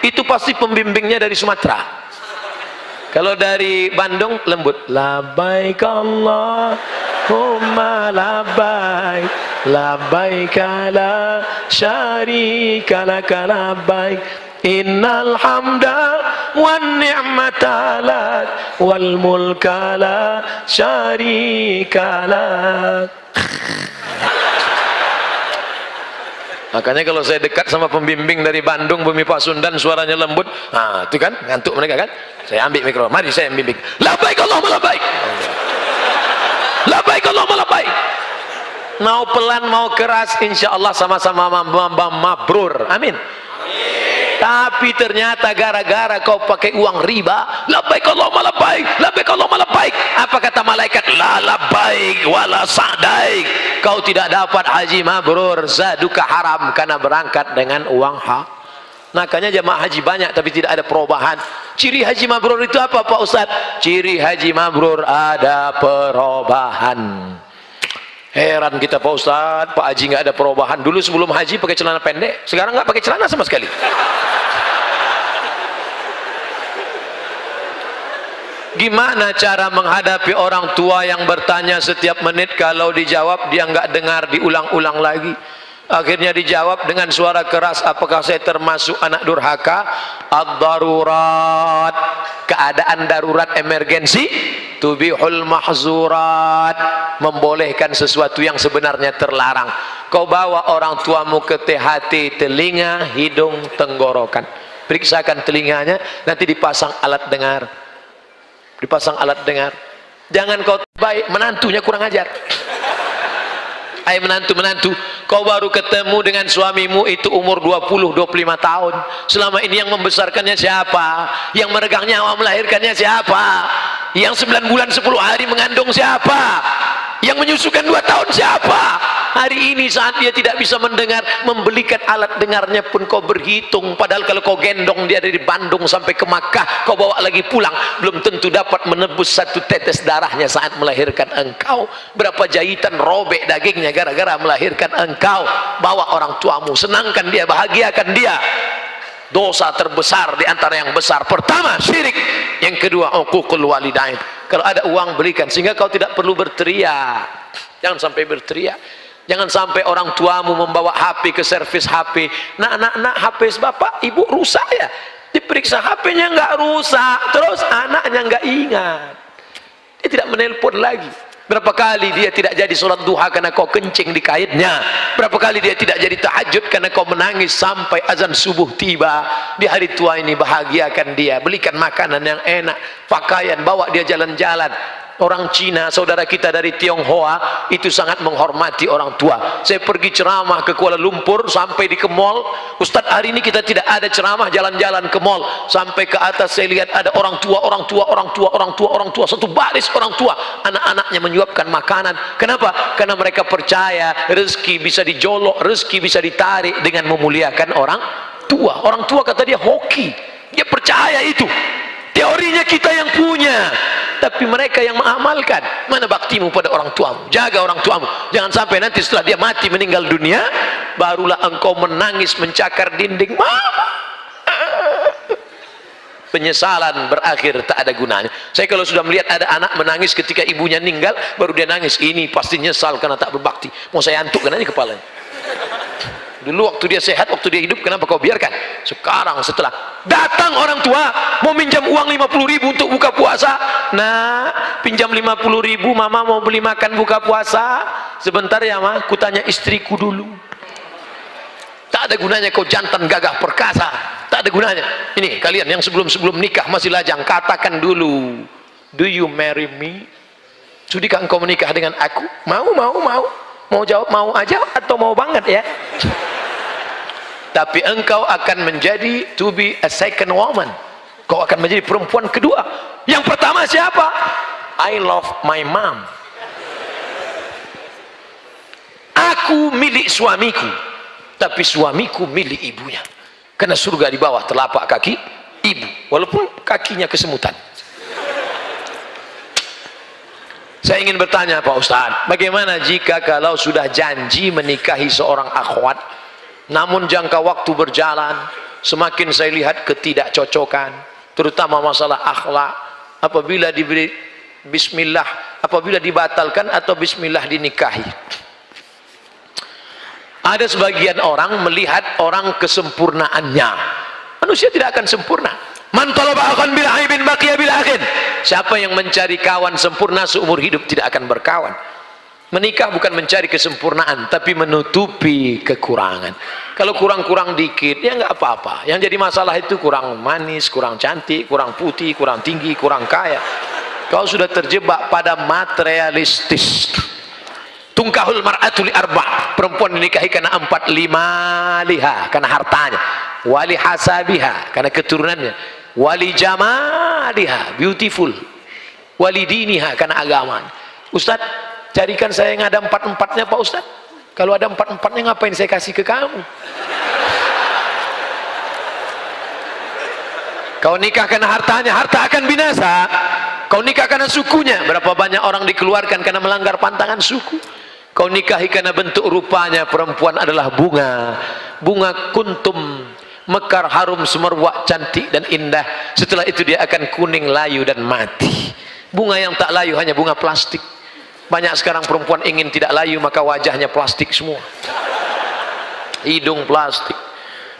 Itu pasti pembimbingnya dari Sumatera. Kalau dari Bandung lembut. Labbaik Allahumma labbaik, labbaik la syarika laka labbaik. Innal hamda wan ni'mata lak wal mulka la syarika lak. Makanya kalau saya dekat sama pembimbing dari Bandung, Bumi Pasundan, suaranya lembut, nah itu kan ngantuk mereka kan, saya ambil mikro, mari saya membimbing. Labbaik Allahumma labbaik, labbaik Allahumma labbaik. Mau pelan mau keras, insya Allah sama-sama mabrur, amin. Tapi ternyata gara-gara kau pakai uang riba, labbaik Allahumma labbaik, labbaik Allahumma labbaik, apa kata malaikat? La labbaik wala sa'daik. Kau tidak dapat haji mabrur, zaduka haram, karena berangkat dengan uang hak. Makanya jamaah haji banyak tapi tidak ada perubahan. Ciri haji mabrur itu apa Pak Ustadz? Ciri haji mabrur ada perubahan. Heran kita Pak Ustadz, Pak Haji nggak ada perubahan. Dulu sebelum haji pakai celana pendek, sekarang nggak pakai celana sama sekali. Gimana cara menghadapi orang tua yang bertanya setiap menit, kalau dijawab dia nggak dengar, diulang-ulang lagi. Akhirnya dijawab dengan suara keras, apakah saya termasuk anak durhaka? Ad-darurat, keadaan darurat emergensi, tubihul mahzurat, membolehkan sesuatu yang sebenarnya terlarang. Kau bawa orang tuamu ke THT, telinga, hidung, tenggorokan, periksakan telinganya, nanti dipasang alat dengar, dipasang alat dengar. Jangan kau baik, menantunya kurang ajar. Hai menantu-menantu, kau baru ketemu dengan suamimu itu umur 20-25 tahun. Selama ini yang membesarkannya siapa? Yang meregang nyawa melahirkannya siapa? Yang 9 bulan 10 hari mengandung siapa? Yang menyusukan 2 tahun siapa? Hari ini saat dia tidak bisa mendengar, membelikan alat dengarnya pun kau berhitung. Padahal kalau kau gendong dia dari Bandung sampai ke Makkah, kau bawa lagi pulang, belum tentu dapat menebus 1 tetes darahnya saat melahirkan engkau. Berapa jahitan robek dagingnya gara-gara melahirkan engkau. Bawa orang tuamu, senangkan dia, bahagiakan dia. Dosa terbesar di antara yang besar, pertama syirik, yang kedua uququl walidain. Kalau ada uang belikan, sehingga kau tidak perlu berteriak. Jangan sampai berteriak. Jangan sampai orang tuamu membawa HP ke servis HP. Nak, HP bapak ibu rusak ya? Diperiksa HP-nya nggak rusak, terus anaknya nggak ingat, dia tidak menelpon lagi. Berapa kali dia tidak jadi sholat duha karena kau kencing di kaitnya. Berapa kali dia tidak jadi tahajud karena kau menangis sampai azan subuh tiba. Di hari tua ini bahagiakan dia, belikan makanan yang enak, pakaian, bawa dia jalan-jalan. orang Cina, saudara kita dari Tionghoa itu sangat menghormati orang tua. Saya pergi ceramah ke Kuala Lumpur, sampai di ke mall, Ustadz hari ini kita tidak ada ceramah, jalan-jalan ke mall, sampai ke atas saya lihat ada orang tua, satu baris orang tua, anak-anaknya menyuapkan makanan. Kenapa? Karena mereka percaya rezeki bisa dijolok, rezeki bisa ditarik dengan memuliakan orang tua. Orang tua kata dia hoki, dia percaya itu. Teorinya kita yang punya, tapi mereka yang mengamalkan. Mana baktimu pada orang tuamu? Jaga orang tuamu, jangan sampai nanti setelah dia mati meninggal dunia barulah engkau menangis mencakar dinding. Mama, penyesalan berakhir tak ada gunanya. Saya kalau sudah melihat ada anak menangis ketika ibunya meninggal, baru dia nangis, ini pasti nyesal karena tak berbakti. Mau saya antukkan aja kepalanya. Dulu waktu dia sehat, waktu dia hidup, kenapa kau biarkan? Sekarang setelah datang orang tua mau minjam uang 50.000 untuk buka puasa, nah pinjam 50.000, mama mau beli makan buka puasa. Sebentar ya ma, kutanya istriku dulu. Tak ada gunanya kau jantan gagah perkasa, tak ada gunanya. Ini kalian yang sebelum nikah masih lajang, katakan dulu, do you marry me? Sudikah engkau menikah dengan aku? Mau jawab mau aja atau mau banget ya? Tapi engkau akan menjadi to be a second woman. Kau akan menjadi perempuan kedua. Yang pertama siapa? I love my mom. Aku milik suamiku, tapi suamiku milik ibunya. Karena surga di bawah telapak kaki ibu, walaupun kakinya kesemutan. Saya ingin bertanya Pak Ustadz, bagaimana jika kalau sudah janji menikahi seorang akhwat, namun jangka waktu berjalan, semakin saya lihat ketidakcocokan, terutama masalah akhlak, apabila diberi bismillah, apabila dibatalkan atau bismillah dinikahi. Ada sebagian orang melihat orang kesempurnaannya. Manusia tidak akan sempurna. Man talaba akhan bil aibin baqiya bil akhin. Siapa yang mencari kawan sempurna seumur hidup tidak akan berkawan. Menikah bukan mencari kesempurnaan, tapi menutupi kekurangan. Kalau kurang-kurang dikit, ya nggak apa-apa. Yang jadi masalah itu kurang manis, kurang cantik, kurang putih, kurang tinggi, kurang kaya. Kau sudah terjebak pada materialistis. Tungkahul mar'atul arba', perempuan dinikahi karena 4 liha, karena hartanya. Wali hasabiha, karena keturunannya. Wali jamaliha, beautiful. Wali diniha, karena agama. Ustaz, carikan saya yang ada 4-4-nya Pak Ustaz. Kalau ada 4-4-nya ngapain saya kasih ke kamu? Kau nikah karena hartanya, harta akan binasa. Kau nikah karena sukunya, berapa banyak orang dikeluarkan karena melanggar pantangan suku. Kau nikahi karena bentuk rupanya, perempuan adalah bunga. Bunga kuntum, mekar, harum, semerbak, cantik dan indah. Setelah itu dia akan kuning, layu dan mati. Bunga yang tak layu hanya bunga plastik. Banyak sekarang perempuan ingin tidak layu, maka wajahnya plastik semua. Hidung plastik,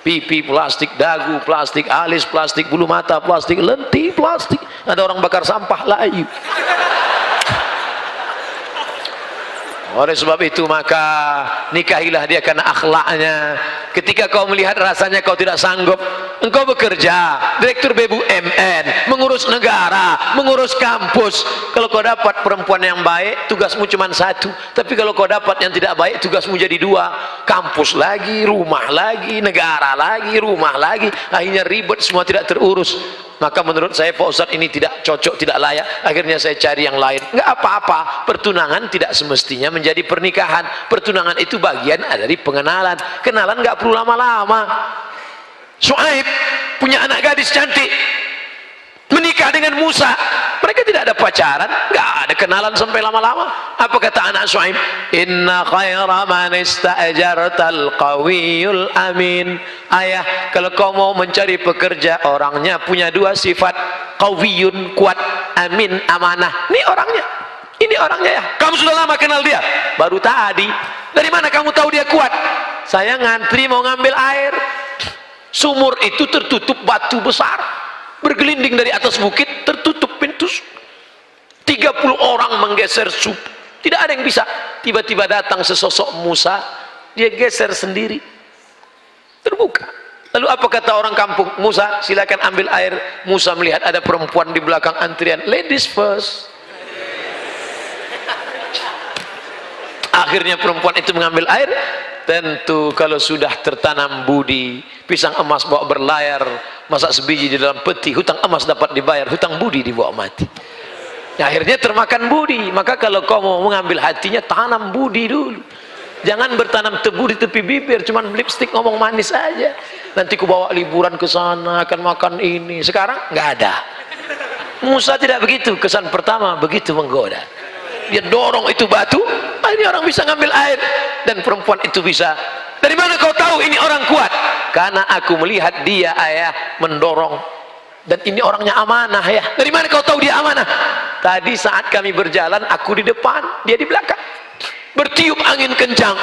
pipi plastik, dagu plastik, alis plastik, bulu mata plastik, lentik plastik. Ada orang bakar sampah layu. Oleh sebab itu maka nikahilah dia karena akhlaknya. Ketika kau melihat rasanya kau tidak sanggup, engkau bekerja direktur BUMN, mengurus negara, mengurus kampus. Kalau kau dapat perempuan yang baik, tugasmu cuma satu. Tapi kalau kau dapat yang tidak baik, tugasmu jadi 2. Kampus lagi, rumah lagi, negara lagi, rumah lagi. Akhirnya ribet, semua tidak terurus. Maka menurut saya Pak Ustadz ini tidak cocok, tidak layak. Akhirnya saya cari yang lain. Enggak apa-apa, pertunangan tidak semestinya menjadi pernikahan. Pertunangan itu bagian dari pengenalan. Kenalan enggak perlu lama-lama. Syuaib punya anak gadis cantik, menikah dengan Musa. Mereka tidak ada pacaran, enggak ada kenalan sampai lama-lama. Apa kata anak Syuaib? Inna khaira man ista'jartal qawiyul amin. Ayah, kalau kau mau mencari pekerja, orangnya punya 2 sifat. Qawiyun, kuat, amin, amanah. Ini orangnya. Ini orangnya ya. Kamu sudah lama kenal dia? Baru tadi. Dari mana kamu tahu dia kuat? Saya ngantri mau ngambil air. Sumur itu tertutup batu besar, bergelinding dari atas bukit, tertutup pintu. 30 orang menggeser sup, tidak ada yang bisa. Tiba-tiba datang sesosok Musa, dia geser sendiri, terbuka. Lalu apa kata orang kampung? Musa, silakan ambil air. Musa melihat ada perempuan di belakang antrian. Ladies first. akhirnya perempuan itu mengambil air. Tentu kalau sudah tertanam budi, pisang emas bawa berlayar, masak sebiji di dalam peti, hutang emas dapat dibayar, hutang budi dibawa mati. Ya, akhirnya termakan budi. Maka kalau kau mau mengambil hatinya, tanam budi dulu. Jangan bertanam tebu di tepi bibir, cuman lipstick ngomong manis aja. Nanti ku bawa liburan ke sana, akan makan ini. Sekarang nggak ada. Musa tidak begitu. Kesan pertama begitu menggoda. Dia dorong itu batu, ini orang bisa ngambil air. Dan perempuan itu bisa. Dari mana kau tahu ini orang kuat? Karena aku melihat dia ayah mendorong. Dan ini orangnya amanah ya. Dari mana kau tahu dia amanah? Tadi saat kami berjalan, aku di depan, dia di belakang. Bertiup angin kencang.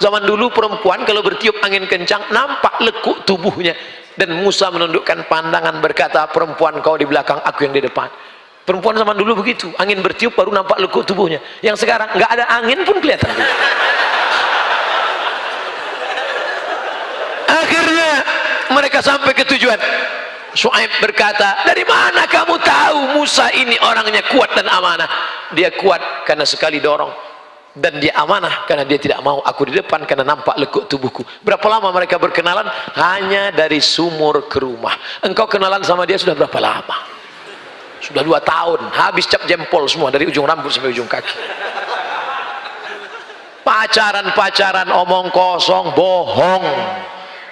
Zaman dulu perempuan kalau bertiup angin kencang nampak lekuk tubuhnya. Dan Musa menundukkan pandangan berkata, perempuan kau di belakang, aku yang di depan. Perempuan zaman dulu begitu, angin bertiup baru nampak lekuk tubuhnya. Yang sekarang nggak ada angin pun kelihatan. Akhirnya mereka sampai ke tujuan. Syuaib berkata, dari mana kamu tahu Musa ini orangnya kuat dan amanah? Dia kuat karena sekali dorong, dan dia amanah karena dia tidak mau aku di depan karena nampak lekuk tubuhku. Berapa lama mereka berkenalan? Hanya dari sumur ke rumah. Engkau kenalan sama dia sudah berapa lama? Sudah 2 tahun, habis cap jempol semua dari ujung rambut sampai ujung kaki. Pacaran-pacaran omong kosong, bohong.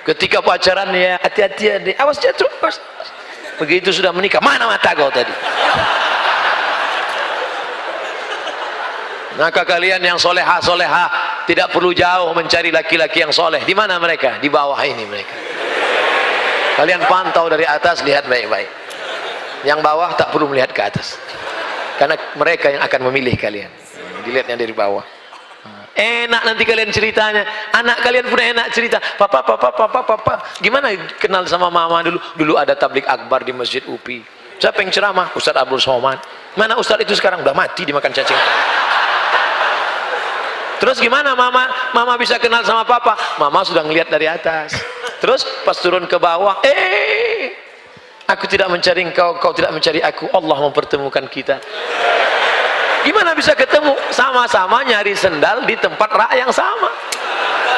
Ketika pacaran ya hati-hati ya, awas jatuh, awas. Begitu sudah menikah, mana mata kau tadi? Maka kalian yang soleha tidak perlu jauh mencari laki-laki yang soleh. Di mana mereka? Di bawah ini mereka. Kalian pantau dari atas, lihat baik-baik. Yang bawah tak perlu melihat ke atas, karena mereka yang akan memilih kalian. Dilihatnya dari bawah. Enak nanti kalian ceritanya. Anak kalian pun enak cerita. Papa, gimana kenal sama mama dulu? Dulu ada tablik akbar di Masjid UPI. Siapa yang ceramah? Ustaz Abdul Somad. Mana Ustaz itu sekarang? Udah mati dimakan cacing. Terus gimana mama? Mama bisa kenal sama papa? Mama sudah ngelihat dari atas. Terus pas turun ke bawah, aku tidak mencari engkau, kau tidak mencari aku. Allah mempertemukan kita. Gimana bisa ketemu? Sama-sama nyari sendal di tempat rak yang sama.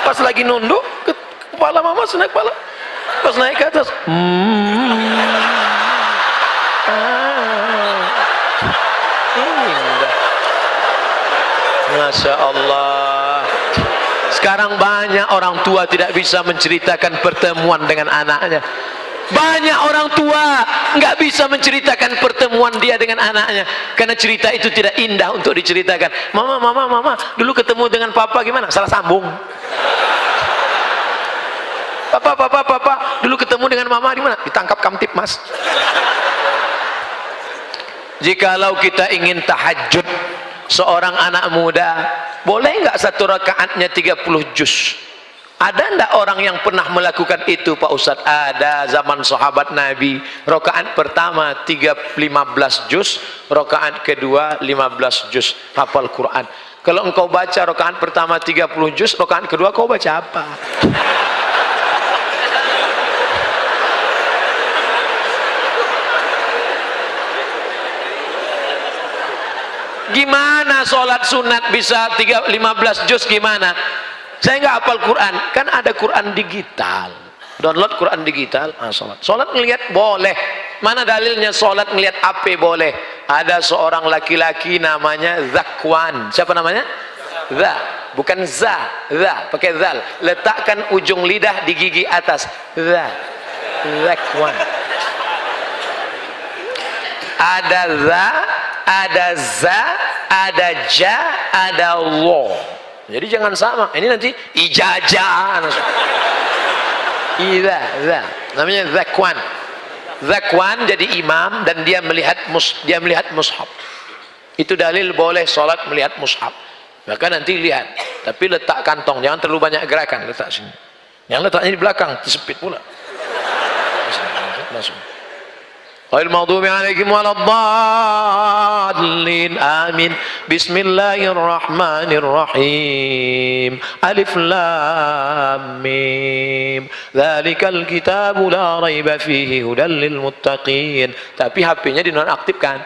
Pas lagi nunduk, kepala mama naik kepala. Pas naik ke atas, indah. Masya Allah. Sekarang banyak orang tua tidak bisa menceritakan pertemuan dengan anaknya. Banyak orang tua nggak bisa menceritakan pertemuan dia dengan anaknya karena cerita itu tidak indah untuk diceritakan. Mama, dulu ketemu dengan papa gimana? Salah sambung. Papa, dulu ketemu dengan mama gimana? Ditangkap kamtip mas. Jikalau kita ingin tahajud seorang anak muda, boleh nggak 1 rakaatnya 30 juz? Ada ndak orang yang pernah melakukan itu Pak Ustadz? Ada, zaman sahabat Nabi. Rakaat pertama 15 juz, rakaat kedua 15 juz, hafal Quran. Kalau engkau baca rakaat pertama 30 juz, rakaat kedua kau baca apa? Gimana sholat sunat bisa 15 juz gimana? Saya nggak hafal Quran, kan ada Quran digital. Download Quran digital, sholat ngelihat boleh. Mana dalilnya sholat ngelihat apa boleh? Ada seorang laki-laki namanya Zakwan. Siapa namanya? Bukan za, pakai zal. Letakkan ujung lidah di gigi atas. Zakwan. Ada za, ada za, ada ja, ada lo. Jadi jangan sama. Ini nanti ijazah. Namanya Zakwan. Zakwan jadi imam dan dia melihat mushaf. Itu dalil boleh sholat melihat mushaf. Maka nanti lihat. Tapi letak kantong, jangan terlalu banyak gerakan. Letak sini. Yang letaknya di belakang, tersepit pula. Masuk. Ghairil maghdubi alaihim waladdallin. Amin. Bismillahirrahmanirrahim. Alif lam mim. Dzalikal kitabu la raiba fihi hudal lil muttaqin. Tapi HP-nya dinonaktifkan.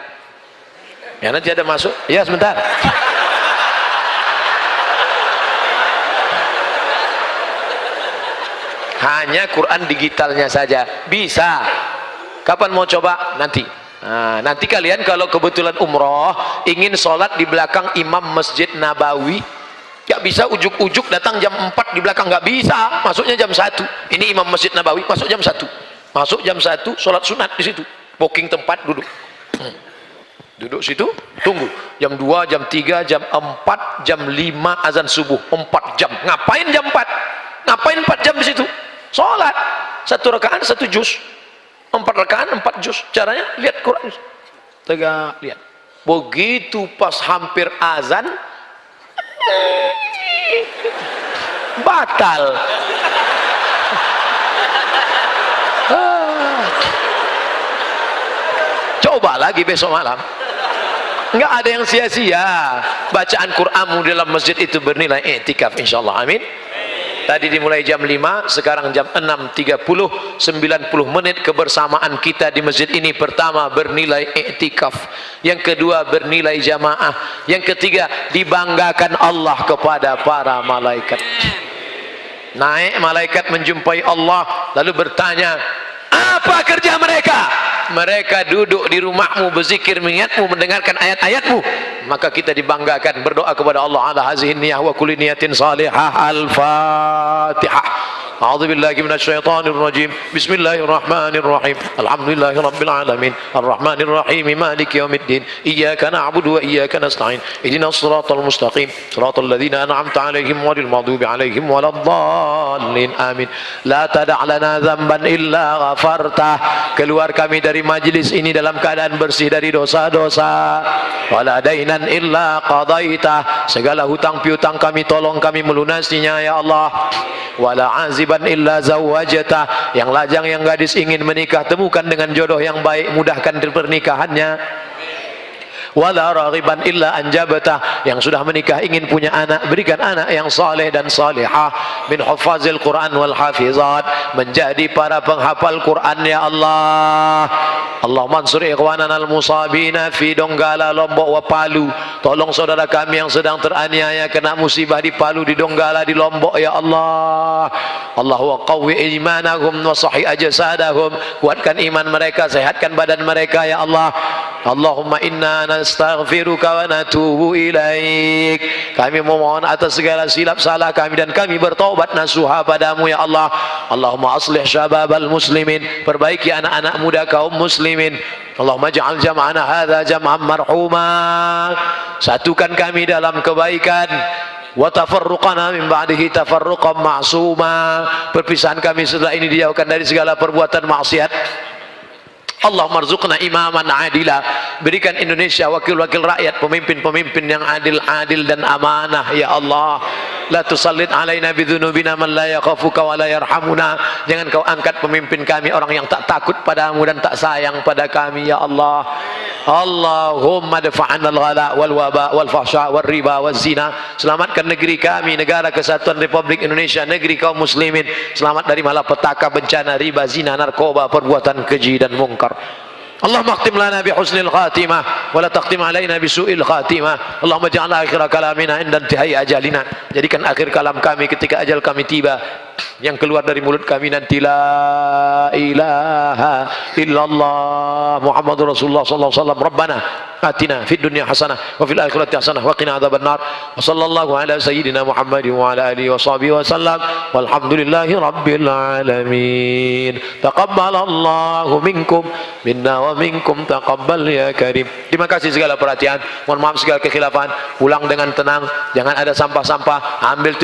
Ya nanti ada masuk. Ya sebentar. hanya Quran digitalnya saja bisa. Kapan mau coba? Nanti. Nah, nanti kalian kalau kebetulan umroh ingin sholat di belakang imam Masjid Nabawi, gak bisa ujuk-ujuk datang jam 4 di belakang, gak bisa, masuknya jam 1. Ini imam Masjid Nabawi, masuk jam 1, masuk jam 1, sholat sunat di situ, booking tempat, duduk duduk situ, tunggu jam 2, jam 3, jam 4, jam 5 azan subuh, 4 jam. Ngapain jam 4? Ngapain 4 jam di situ? Sholat 1 rakaat 1 juz, 4 rakaat 4 juz. Caranya lihat Quran, tegak lihat. Begitu pas hampir azan batal. Coba lagi besok malam. Enggak ada yang sia-sia. Bacaan Qur'anmu dalam masjid itu bernilai i'tikaf insyaallah. Amin. Tadi dimulai jam 5, sekarang jam 6.30, 90 menit kebersamaan kita di masjid ini. Pertama bernilai i'tikaf, yang kedua bernilai jamaah, yang ketiga dibanggakan Allah kepada para malaikat. Naik malaikat menjumpai Allah lalu bertanya, apa kerja mereka? Mereka duduk di rumahmu, berzikir, mengingatmu, mendengarkan ayat-ayatmu. Maka kita dibanggakan, berdoa kepada Allah ala hazihin niyah wa kulli niyatin salihah. Al-Fatihah. A'udzu billahi minasyaitonir rajim. Bismillahirrahmanirrahim. Alhamdulillahi rabbil alamin. Arrahmanir rahim. Maliki yaumiddin. Iyyaka na'budu wa iyyaka nasta'in. Ihdinas siratal mustaqim. Siratal ladzina an'amta 'alaihim ghairil maghdubi 'alaihim waladdallin. Amin. La tada' lana dzamban illa ghafartah. Keluar kami dari majlis ini dalam keadaan bersih dari dosa-dosa. Wala dainan illa qadaitah. Segala hutang piutang kami tolong kami melunasinya ya Allah. Wala aziban illa zawwajatah. Yang lajang yang gadis ingin menikah, temukan dengan jodoh yang baik, mudahkan pernikahannya. Wala raghiban illa anjabatah. Yang sudah menikah ingin punya anak, berikan anak yang saleh dan salihah, min hufazil Quran wal hafizat, menjadi para penghafal Quran ya Allah. Allah mansur ikhwanana al-musabina fi Donggala, Lombok wa Palu. Tolong saudara kami yang sedang teraniaya kena musibah di Palu, di Donggala, di Lombok ya Allah. Allahu qawwi imanahum wa sahih ajsadahum. Kuatkan iman mereka, sehatkan badan mereka ya Allah. Allahumma inna nastaghfiruka wa natubu ilaik. Kami memohon atas segala silap salah kami dan kami bertaubat nasuha padamu ya Allah. Allahumma aslih syababal muslimin. Perbaiki anak-anak muda kaum muslimin. Allahumma ja'al jam'ana hadza jam'an marhuma. Satukan kami dalam kebaikan. Wa tafarruqana min ba'dihi tafarruqan ma'suma. Perpisahan kami setelah ini dijauhkan dari segala perbuatan maksiat. Allah marzuqna imaman adila. Berikan Indonesia wakil-wakil rakyat, pemimpin-pemimpin yang adil dan amanah ya Allah. La tusallit alaina bidzunubina man la yakhafuka wa la yarhamuna. Jangan kau angkat pemimpin kami orang yang tak takut padamu dan tak sayang pada kami ya Allah. Allahumma dafa'an al-ghala wal waba wal fahsya wal riba wal zina. Selamatkan negeri kami, negara kesatuan Republik Indonesia, negeri kaum muslimin. Selamat dari malapetaka, bencana, riba, zina, narkoba, perbuatan keji dan mungkar. Allahumma akhtim lana bi husnil khatimah wa la taqtim alaina bi su'il khatimah. Allahumma ja'al akhir kalamina inda intihai ajalina. Jadikan akhir kalam kami ketika ajal kami tiba, yang keluar dari mulut kami nanti la ilaha illallah Muhammadur Rasulullah sallallahu alaihi wasallam. Rabbana atina fid dunya hasanah wa fil akhirati hasanah wa qina adzabannar. Wa sallallahu ala sayyidina Muhammadin wa ala alihi washabihi wasallam. Walhamdulillahi rabbil alamin. Taqabbalallahu minkum minna wa minkum taqabbal ya karim. Terima kasih segala perhatian. Mohon maaf segala kekhilafan. Pulang dengan tenang, jangan ada sampah-sampah. Ambil